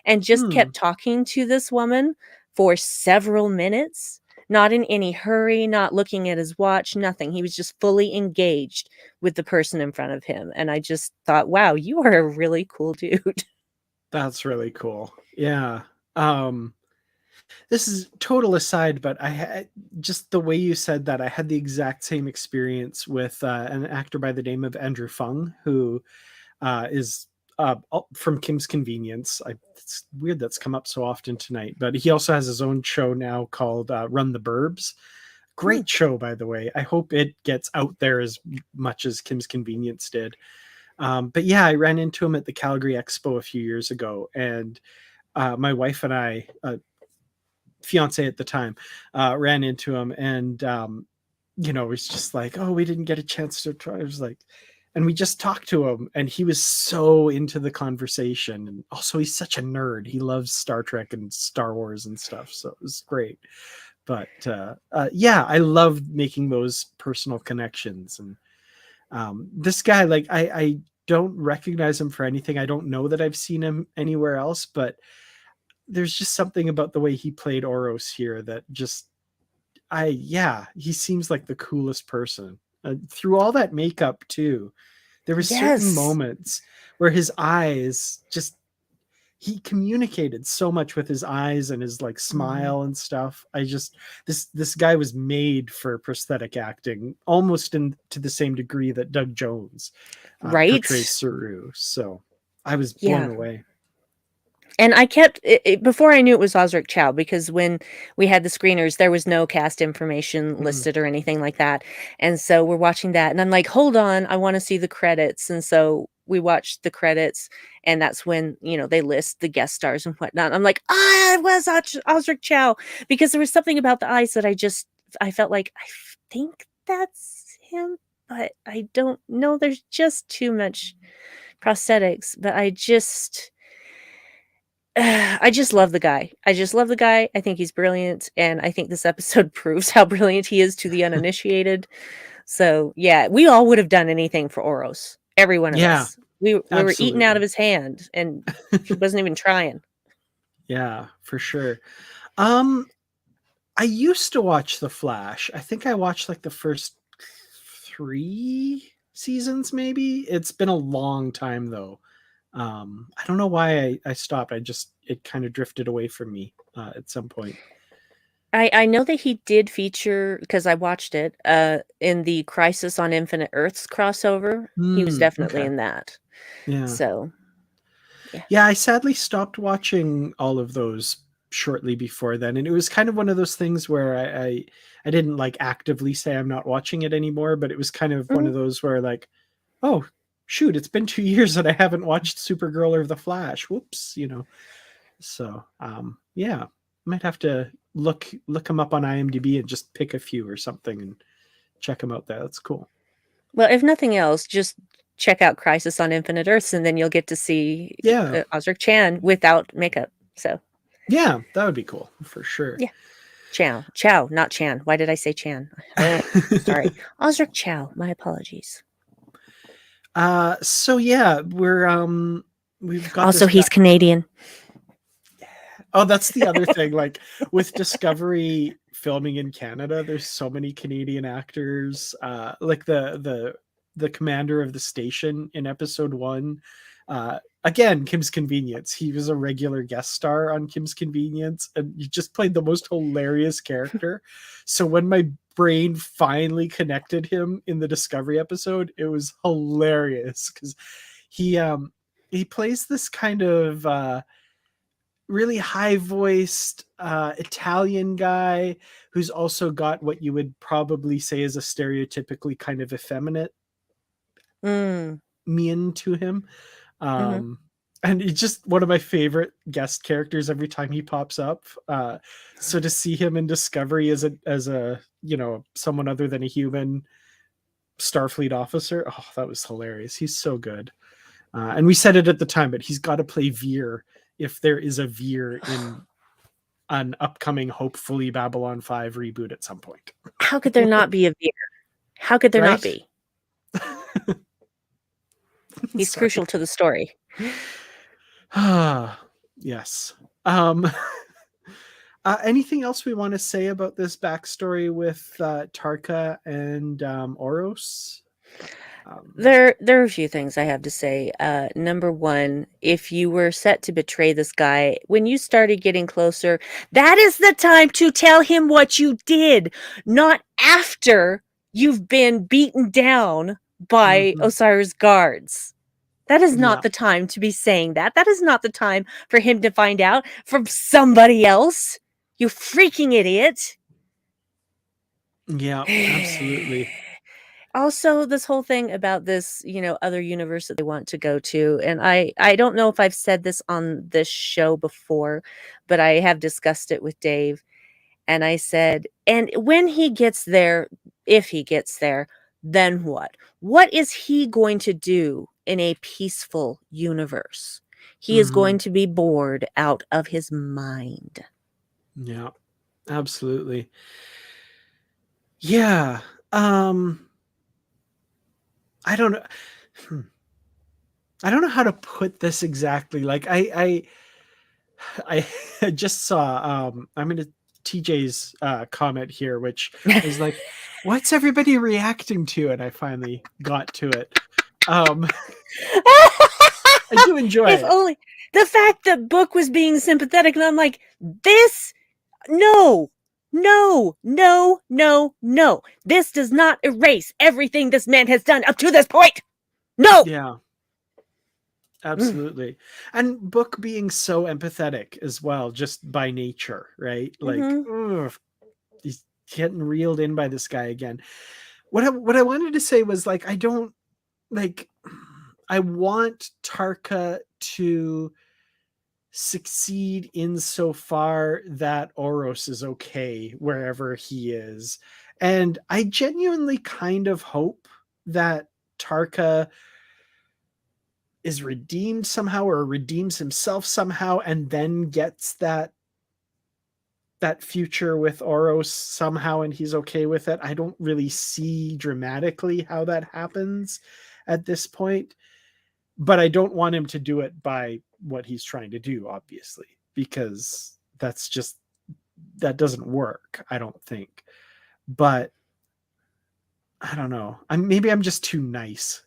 and just Hmm. kept talking to this woman for several minutes, not in any hurry, not looking at his watch, nothing. He was just fully engaged with the person in front of him. And I just thought, wow, you are a really cool dude. That's really cool. Yeah. Um, this is total aside, but I had just the way you said that, I had the exact same experience with an actor by the name of Andrew Fung, who is from Kim's Convenience. It's weird that's come up so often tonight, but he also has his own show now called Run the Burbs. Hmm. Great show, by the way. I hope it gets out there as much as Kim's Convenience did. But yeah, I ran into him at the Calgary Expo a few years ago, and my wife and I, fiance at the time, ran into him, and it was just like, oh, we didn't get a chance to try. I was like, and we just talked to him, and he was so into the conversation, and also he's such a nerd. He loves Star Trek and Star Wars and stuff, so it was great. But yeah, I loved making those personal connections. And this guy, like, I don't recognize him for anything. I don't know that I've seen him anywhere else, but there's just something about the way he played Oros here that just, yeah, he seems like the coolest person. Through all that makeup too, there were certain Yes. moments where his eyes just, he communicated so much with his eyes and his like Mhm. smile and stuff. I just, this guy was made for prosthetic acting, almost in to the same degree that Doug Jones portrays Right? Saru. So I was blown Yeah. away. And I kept before I knew it was Osric Chow, because when we had the screeners, there was no cast information Mm. listed or anything like that. And so we're watching that, and I'm like, hold on, I want to see the credits. And so we watched the credits, and that's when, they list the guest stars and whatnot. I'm like, it was Osric Chow, because there was something about the eyes that I felt like, I think that's him, but I don't know. There's just too much prosthetics, but I just love the guy. I just love the guy. I think he's brilliant, and I think this episode proves how brilliant he is to the uninitiated. So, yeah, we all would have done anything for Oros. Every one of Yeah, us. We were eating out of absolutely. his hand, and he wasn't even trying. Yeah, for sure. Um, I used to watch The Flash. I think I watched like the first 3 seasons, maybe. It's been a long time though. I don't know why I stopped. It kind of drifted away from me at some point. I know that he did feature, because I watched it, in the Crisis on Infinite Earths crossover. He was Hmm. definitely Okay. in that. Yeah. So, yeah. Yeah, I sadly stopped watching all of those shortly before then, and it was kind of one of those things where I didn't like actively say I'm not watching it anymore, but it was kind of one Mhm. of those where like, oh shoot, it's been 2 years and I haven't watched Supergirl or The Flash. Whoops. So yeah, might have to look them up on IMDb and just pick a few or something and check them out there. That's cool. Well, if nothing else, just check out Crisis on Infinite Earths, and then you'll get to see Yeah, Osric Chan without makeup. So, yeah, that would be cool for sure. yeah. Chow, not Chan. Why did I say Chan? Sorry. Osric Chow. My apologies. So yeah, we've got Also, this he's guy. Canadian. Oh, that's the other thing. Like with Discovery filming in Canada, there's so many Canadian actors. Like the commander of the station in episode 1. Again, Kim's Convenience. He was a regular guest star on Kim's Convenience, and he just played the most hilarious character. So when my brain finally connected him in the Discovery episode, it was hilarious because he plays this kind of really high voiced Italian guy who's also got what you would probably say is a stereotypically kind of effeminate Mm, mien to him. mhm. Um, and he's just one of my favorite guest characters every time he pops up. So to see him in Discovery as a someone other than a human Starfleet officer, oh, that was hilarious. He's so good. And we said it at the time, but he's got to play Veer if there is a Veer in an upcoming, hopefully, Babylon 5 reboot at some point. How could there not be a Veer? How could there not Right? be? He's Sorry. crucial to the story. Yes. Anything else we want to say about this backstory with Tarka and Oros? There are a few things I have to say. Number one, if you were set to betray this guy, when you started getting closer, that is the time to tell him what you did, not after you've been beaten down by Mm-hmm. Osiris guards. That is not Yeah. the time to be saying that. That is not the time for him to find out from somebody else. You freaking idiot. Yeah, absolutely. Also, this whole thing about this, other universe that they want to go to, and I don't know if I've said this on this show before, but I have discussed it with Dave, and I said, and when he gets there, if he gets there, then what? What is he going to do in a peaceful universe? He is Mm-hmm. going to be bored out of his mind. Yeah, absolutely. Yeah. Um, I don't know. Hmm. I don't know how to put this exactly. Like I just saw I'm gonna TJ's comment here, which is like, what's everybody reacting to? And I finally got to it. Um, I do enjoy If it. only the fact that Book was being sympathetic, and I'm like, this no, no, no, no, no. This does not erase everything this man has done up to this point. No. Yeah, Mm, absolutely. And Book being so empathetic as well, just by nature, right? Like, mm-hmm. ugh, he's getting reeled in by this guy again. What I wanted to say was like, I don't like. I want Tarka to succeed insofar that Oros is okay wherever he is. And I genuinely kind of hope that Tarka is redeemed somehow or redeems himself somehow and then gets that future with Oros somehow and he's okay with it. I don't really see dramatically how that happens at this point, but I don't want him to do it by what he's trying to do, obviously, because that's just that doesn't work, I don't think. But I don't know. Maybe I'm just too nice.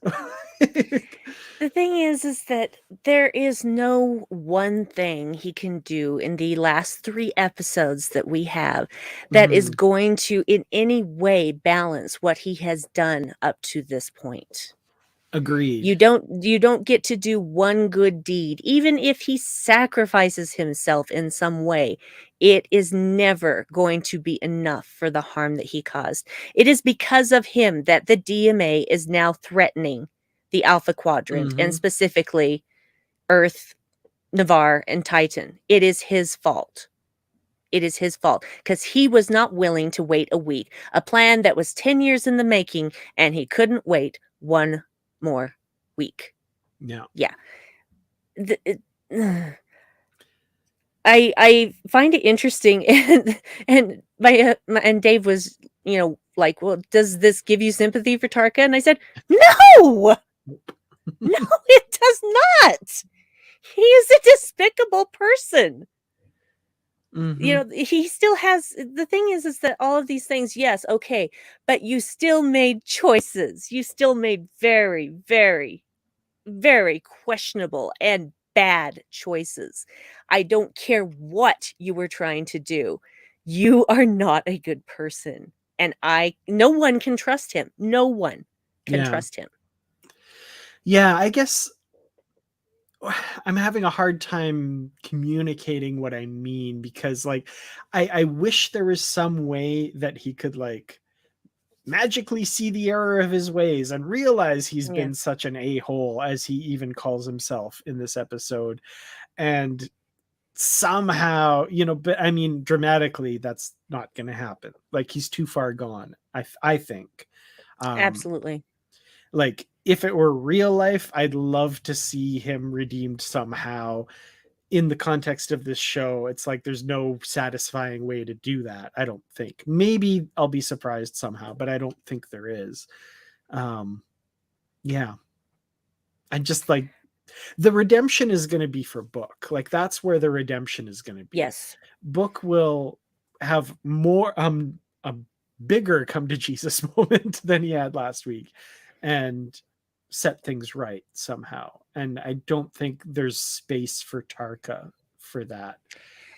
The thing is that there is no one thing he can do in the last 3 episodes that we have that is Mm, going to in any way balance what he has done up to this point. agreed. You don't get to do one good deed even if he sacrifices himself in some way. It is never going to be enough for the harm that he caused. It is because of him that the DMA is now threatening the Alpha Quadrant and Mm-hmm. specifically Earth, Navarre, and Titan. It is his fault. It is his fault because he was not willing to wait a week. A plan that was 10 years in the making, and he couldn't wait one more week. Yeah. Yeah. The, it, I find it interesting, and and Dave was like, well, does this give you sympathy for Tarka? And I said, no, no, it does not. He is a despicable person. Mm-hmm. He still has the thing is that all of these things, yes, okay, but you still made choices. You still made very, very, very questionable and bad choices. I don't care what you were trying to do. You are not a good person. And no one can trust him. No one can Yeah. trust him. Yeah, I guess I'm having a hard time communicating what I mean because like I wish there was some way that he could like magically see the error of his ways and realize he's Yeah, been such an a-hole as he even calls himself in this episode and somehow but I mean dramatically that's not going to happen. Like he's too far gone, I think. um absolutely. like if it were real life I'd love to see him redeemed somehow. In the context of this show it's like there's no satisfying way to do that, I don't think. Maybe I'll be surprised somehow, but I don't think there is. um yeah, I just like The redemption is going to be for Book. Like, that's where the redemption is going to be. Yes. Book will have more a bigger come to Jesus moment than he had last week, and set things right somehow. And I don't think there's space for Tarka for that.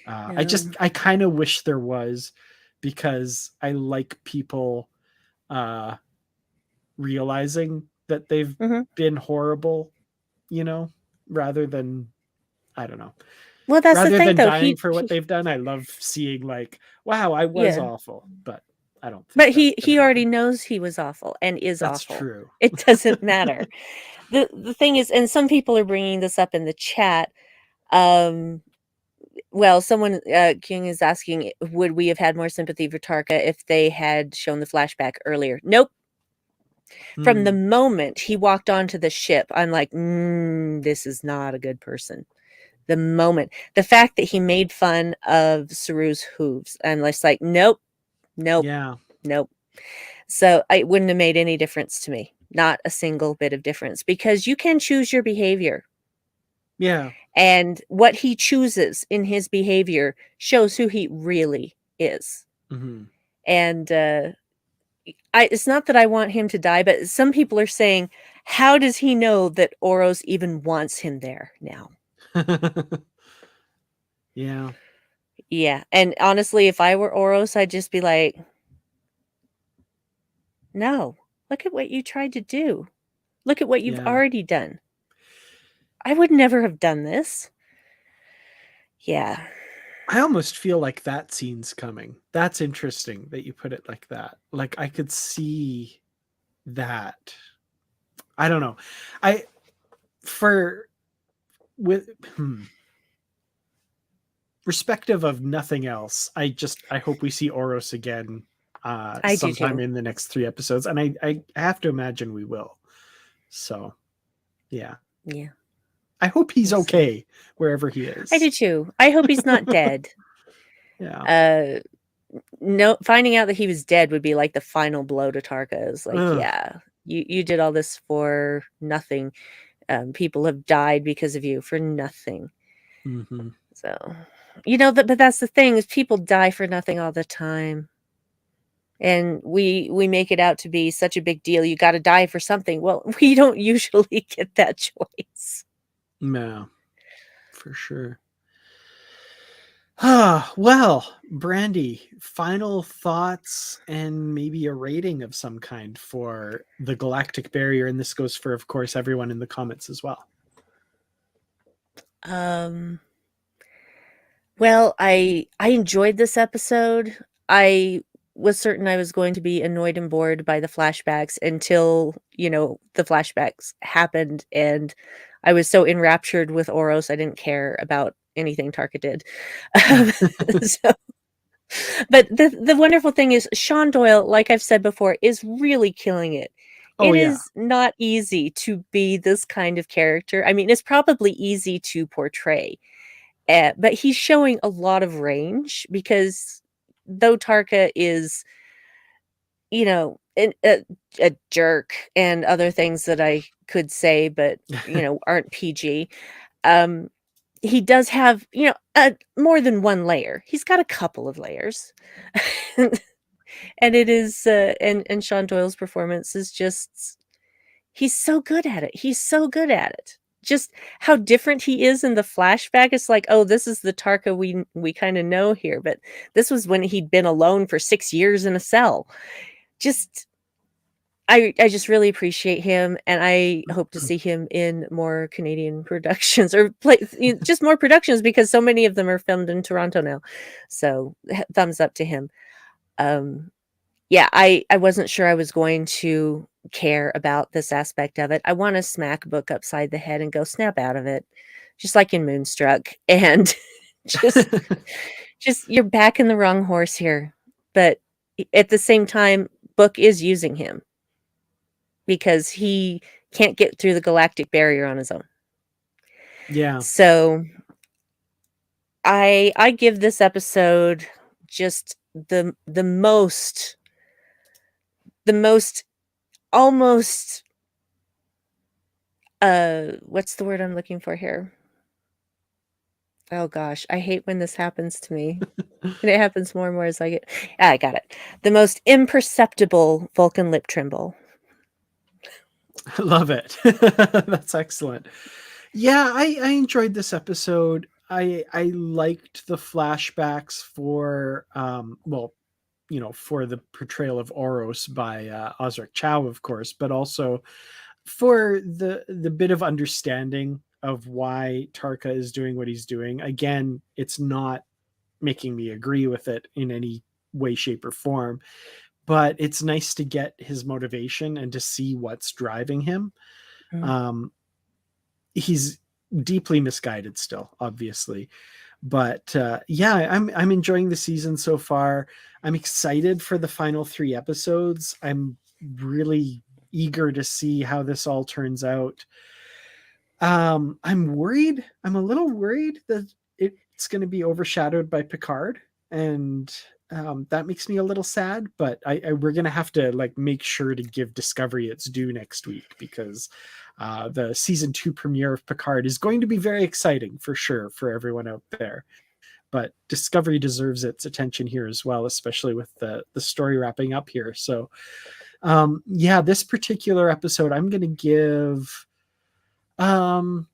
No. I kind of wish there was, because I like people uh realizing that they've Hmm. been horrible, you know, rather than, I don't know, Well, that's the rather thing, than though. dying for what they've done. I love seeing, like, wow, I was Yeah. awful, but I don't think But that's he gonna already happen. knows he was awful and is That's awful. true. It doesn't matter. The thing is, and some people are bringing this up in the chat. Um, well, someone King is asking, would we have had more sympathy for Tarka if they had shown the flashback earlier? Nope. From the moment he walked onto the ship, I'm like, this is not a good person. The moment, the fact that he made fun of Saru's hooves, I'm just like, nope, nope, Yeah. nope. So it wouldn't have made any difference to me. Not a single bit of difference, because you can choose your behavior. Yeah. And what he chooses in his behavior shows who he really is. Mm-hmm. And it's not that I want him to die, but some people are saying, how does he know that Oros even wants him there now? Yeah. Yeah. And honestly, if I were Oros, I'd just be like, no, look at what you tried to do. Look at what you've Yeah. already done. I would never have done this. Yeah. I almost feel like that scene's coming. That's interesting that you put it like that. Like, I could see that. I don't know. I for with respective of nothing else, I hope we see Oros again I do sometime too. in the next 3 episodes, and I have to imagine we will. So yeah. Yeah. I hope he's We'll see. okay wherever he I is. do too. I hope he's not dead. Yeah. Uh, no, finding out that he was dead would be like the final blow to Tarka. Is like, Ugh. yeah, you did all this for nothing. People have died because of you for nothing. Mm-hmm. So, but that's the thing, is people die for nothing all the time. And we make it out to be such a big deal. You got to die for something. Well, we don't usually get that choice. Yeah, for sure. Ah, well, Brandi, final thoughts and maybe a rating of some kind for the Galactic Barrier, and this goes for, of course, everyone in the comments as well. Um, well, I enjoyed this episode. I was certain I was going to be annoyed and bored by the flashbacks until, the flashbacks happened, and I was so enraptured with Oros, I didn't care about anything Tarka did. So, but the wonderful thing is Sean Doyle, like I've said before, is really killing it. Oh It yeah. is not easy to be this kind of character. I mean, it's probably easy to portray, but he's showing a lot of range, because though Tarka is, a jerk and other things that I could say, but, aren't PG, um, he does have, more than one layer. He's got a couple of layers. And it is, and Sean Doyle's performance is just, he's so good at it. He's so good at it. Just how different he is in the flashback. It's like, oh, this is the Tarka we kind of know here, but this was when he'd been alone for 6 years in a cell. Just I just really appreciate him, and I hope to see him in more Canadian productions, or just more productions, because so many of them are filmed in Toronto now. So thumbs up to him. Um, yeah, I wasn't sure I was going to care about this aspect of it. I want to smack Book upside the head and go, snap out of it, just like in Moonstruck, and just just you're backing the wrong horse here. But at the same time, Book is using him, because he can't get through the galactic barrier on his own. Yeah. So I give this episode just the most almost what's the word I'm looking for here? Oh gosh, I hate when this happens to me. And it happens more and more as I get. I got it. The most imperceptible Vulcan lip tremble. I love it. That's excellent. Yeah, I enjoyed this episode. I liked the flashbacks for well, for the portrayal of Oros by Osric Chow, of course, but also for the bit of understanding of why Tarka is doing what he's doing. Again, it's not making me agree with it in any way, shape, or form, but it's nice to get his motivation and to see what's driving him. Mm. Um, he's deeply misguided still, obviously, but yeah, I'm enjoying the season so far. I'm excited for the final 3 episodes. I'm really eager to see how this all turns out. I'm worried. I'm a little worried that it's going to be overshadowed by Picard, and that makes me a little sad. But we're going to have to like make sure to give Discovery its due next week, because the season 2 premiere of Picard is going to be very exciting for sure for everyone out there. But Discovery deserves its attention here as well, especially with the story wrapping up here. So yeah, this particular episode I'm going to give um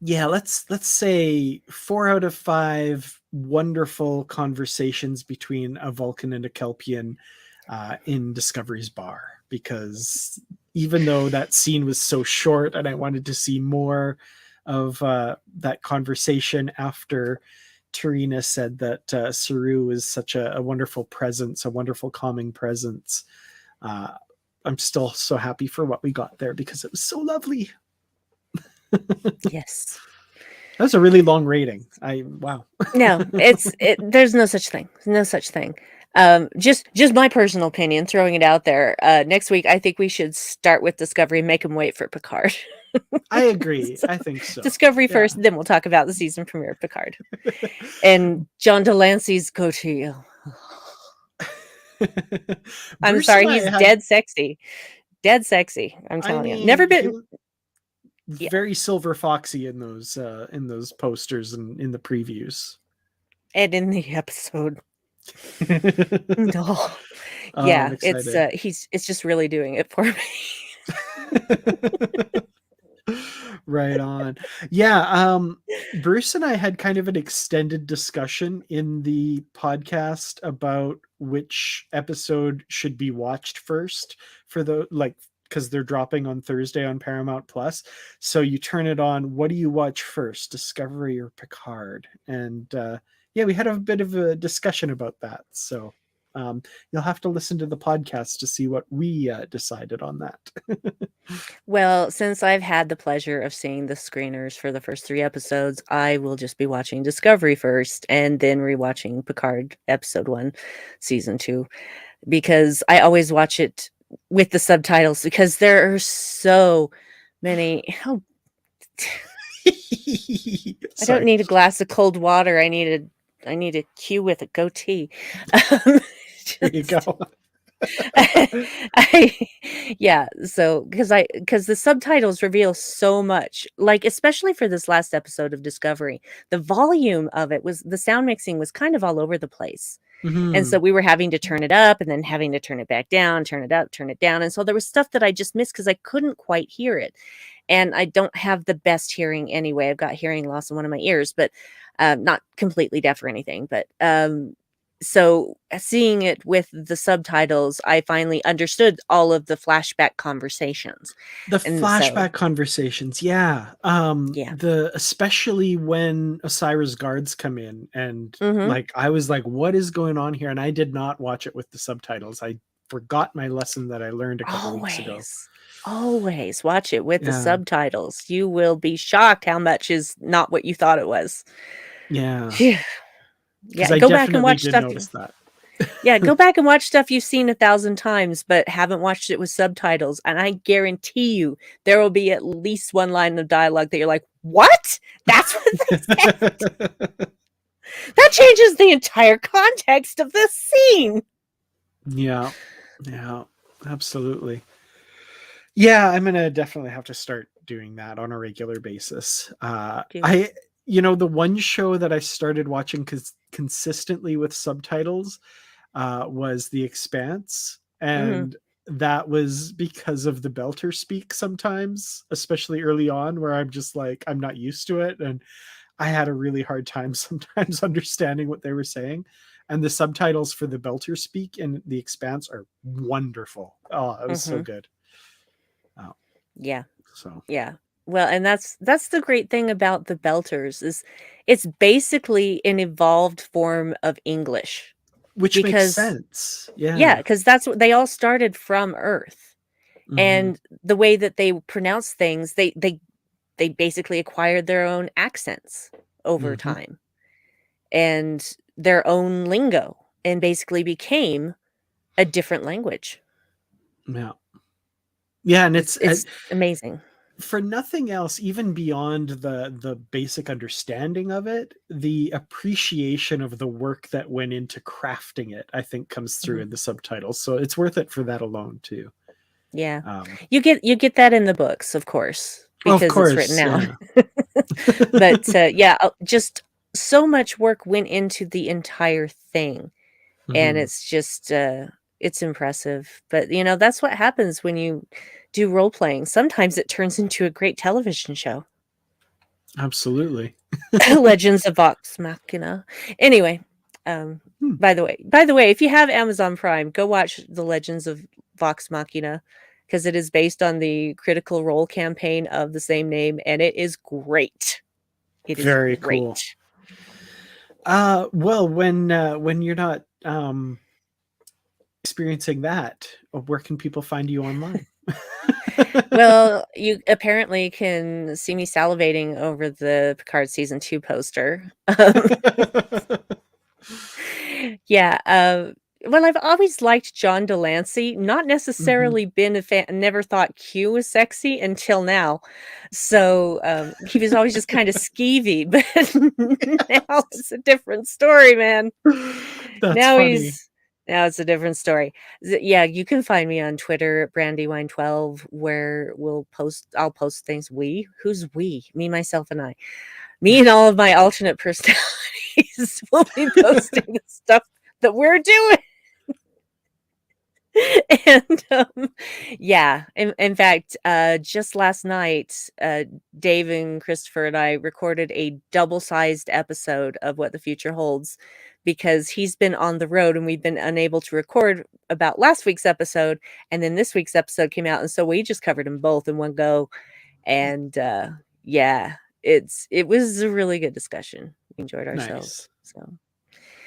yeah, let's say 4 out of 5 wonderful conversations between a Vulcan and a Kelpian in Discovery's bar, because even though that scene was so short and I wanted to see more of that conversation after Tarina said that Saru is such a wonderful presence, a wonderful calming presence, uh, I'm still so happy for what we got there because it was so lovely. Yes. That was a really long rating. Wow. No, there's no such thing. No such thing. Just my personal opinion, throwing it out there. Next week, I think we should start with Discovery, make them wait for Picard. I agree. So, I think so. Discovery Yeah. first, then we'll talk about the season premiere of Picard. And John Delancey's goatee. I'm Bruce sorry, and I he's had, dead sexy. Dead sexy. I'm I telling you. Never mean, he been. was Yeah. very silver foxy in those posters and in the previews. And in the episode. No. Oh, I'm Yeah, it's excited. it's just really doing it for me. Right on. Yeah, Bruce and I had kind of an extended discussion in the podcast about which episode should be watched first for the like, because they're dropping on Thursday on Paramount Plus. So you turn it on. What do you watch first, Discovery or Picard? And yeah, we had a bit of a discussion about that. So you'll have to listen to the podcast to see what we decided on that. Well, since I've had the pleasure of seeing the screeners for the first 3 episodes, I will just be watching Discovery first and then rewatching Picard episode 1, season 2, because I always watch it with the subtitles because there are so many. Oh, I don't Sorry. need a glass of cold water. I need a cue with a goatee. There you Just go. I yeah, so because the subtitles reveal so much, like especially for this last episode of Discovery, the volume of it was the sound mixing was kind of all over the place. And so Mhm. we were having to turn it up and then having to turn it back down, turn it up, turn it down. And so there was stuff that I just missed because I couldn't quite hear it. And I don't have the best hearing anyway. I've got hearing loss in one of my ears, but not completely deaf or anything. But so seeing it with the subtitles, I finally understood all of the flashback conversations. The And so, flashback conversations, yeah. yeah. The especially when Osira's guards come in and Hmm. like I was like, what is going on here? And I did not watch it with the subtitles. I forgot my lesson that I learned a couple weeks ago. Always watch it with the Yeah. subtitles. You will be shocked how much is not what you thought it was. Yeah. Phew. Because Yeah, I go back and definitely watch did stuff. notice that. Yeah, go back and watch stuff you've seen 1,000 times, but haven't watched it with subtitles. And I guarantee you, there will be at least one line of dialogue that you're like, "What? That's what they said? That changes the entire context of this scene." Yeah. Yeah. Absolutely. Yeah, I'm gonna definitely have to start doing that on a regular basis. Do it. I, the one show that I started watching consistently with subtitles was The Expanse. Mhm. And that was because of the belter speak sometimes, especially early on, where I'm just like, I'm not used to it. And I had a really hard time sometimes understanding what they were saying. And the subtitles for the belter speak in The Expanse are wonderful. Oh, it was so Mhm. good. Oh, Yeah. so, Yeah. Well, and that's the great thing about the Belters is it's basically an evolved form of English which makes because sense. yeah, Yeah. because that's what they all started from Earth. Hmm. And the way that they pronounce things, they basically acquired their own accents over Hmm. time and their own lingo and basically became a different language. Yeah. Yeah. And It's amazing. for nothing else, even beyond the basic understanding of it, the appreciation of the work that went into crafting it, I think, comes through Mhm. in the subtitles. So it's worth it for that alone too. Yeah. Um, You get that in the books, of course, of because it's written course, out. yeah. But, yeah, just so much work went into the entire thing, and Hmm. it's just, it's impressive. But, that's what happens when you do role playing. Sometimes it turns into a great television show. Absolutely. Legends of Vox Machina. Anyway, um, Hmm. by the way, if you have Amazon Prime, go watch The Legends of Vox Machina because it is based on the Critical Role campaign of the same name, and it is great. It is Very cool. great. Well, when you're not experiencing that, where can people find you online? Well, you apparently can see me salivating over the Picard season 2 poster. Yeah, well, I've always liked John Delancey, not Hmm. necessarily been a fan, never thought Q was sexy until now. So, he was always just kind of skeevy, but now it's a different story, man. That's Now funny. he's now it's a different story. Yeah, you can find me on Twitter, Brandywine12, where I'll post things. Who's we? Me, myself, and I. Me and all of my alternate personalities will be posting the stuff that we're doing. And yeah, in fact, just last night, Dave and Christopher and I recorded a double-sized episode of What the Future Holds because he's been on the road and we've been unable to record about last week's episode, and then this week's episode came out, and so we just covered them both in one go. And yeah, it was a really good discussion. We enjoyed ourselves. Nice. So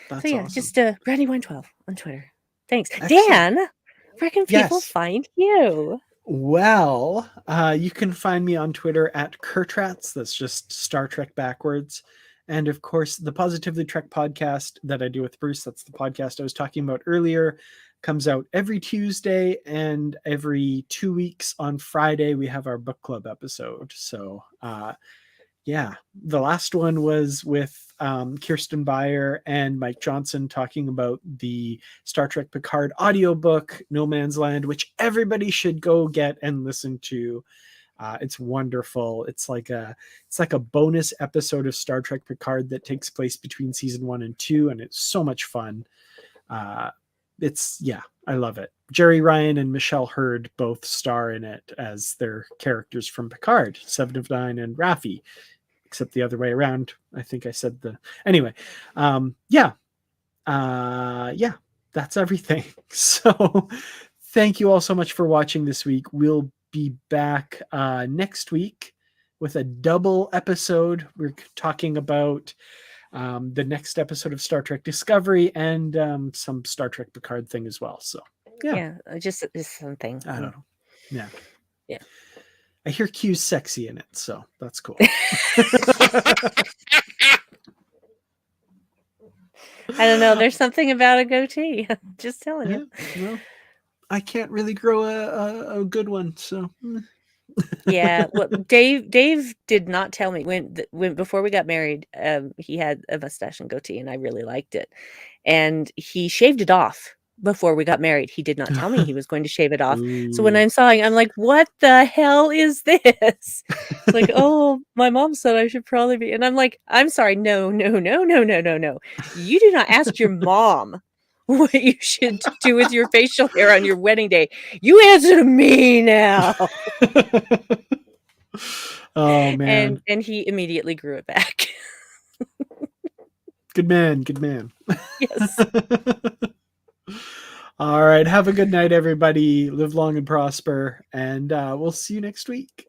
That's yeah, awesome. just Brandy112 on Twitter. Thanks. Excellent. Dan, where can people Yes. find you? Well, you can find me on Twitter at Kurtrats. That's just Star Trek backwards. And of course, the Positively Trek podcast that I do with Bruce, that's the podcast I was talking about earlier, comes out every Tuesday, and every 2 weeks on Friday, we have our book club episode. So, yeah, the last one was with Kirsten Beyer and Mike Johnson talking about the Star Trek Picard audiobook, No Man's Land, which everybody should go get and listen to. It's wonderful. It's like a bonus episode of Star Trek Picard that takes place between season 1 and 2, and it's so much fun. Uh, yeah, I love it. Jerry Ryan and Michelle Hurd both star in it as their characters from Picard, Seven of Nine and Raffi, except the other way around. I think I said anyway. Yeah, yeah, that's everything. So thank you all so much for watching this week. We'll be back next week with a double episode. We're talking about the next episode of Star Trek Discovery and some Star Trek Picard thing as well. So yeah, Yeah, just something. I don't know. Yeah, Yeah. I hear Q's sexy in it, so that's cool. I don't know. There's something about a goatee. Just telling Yeah, you. well, I can't really grow a good one, so. Yeah. Well, Dave did not tell me when before we got married. He had a mustache and goatee, and I really liked it. And he shaved it off before we got married. He did not tell me he was going to shave it off. So when Ooh. I'm sawing, I'm like, what the hell is this? It's like, oh, my mom said I should probably be. And I'm like, I'm sorry. No, no, no, no, no, no, no. You do not ask your mom what you should do with your facial hair on your wedding day. You answer to me now. Oh man. And he immediately grew it back. Good man, good man. Yes. All right, have a good night, everybody. Live long and prosper, and we'll see you next week.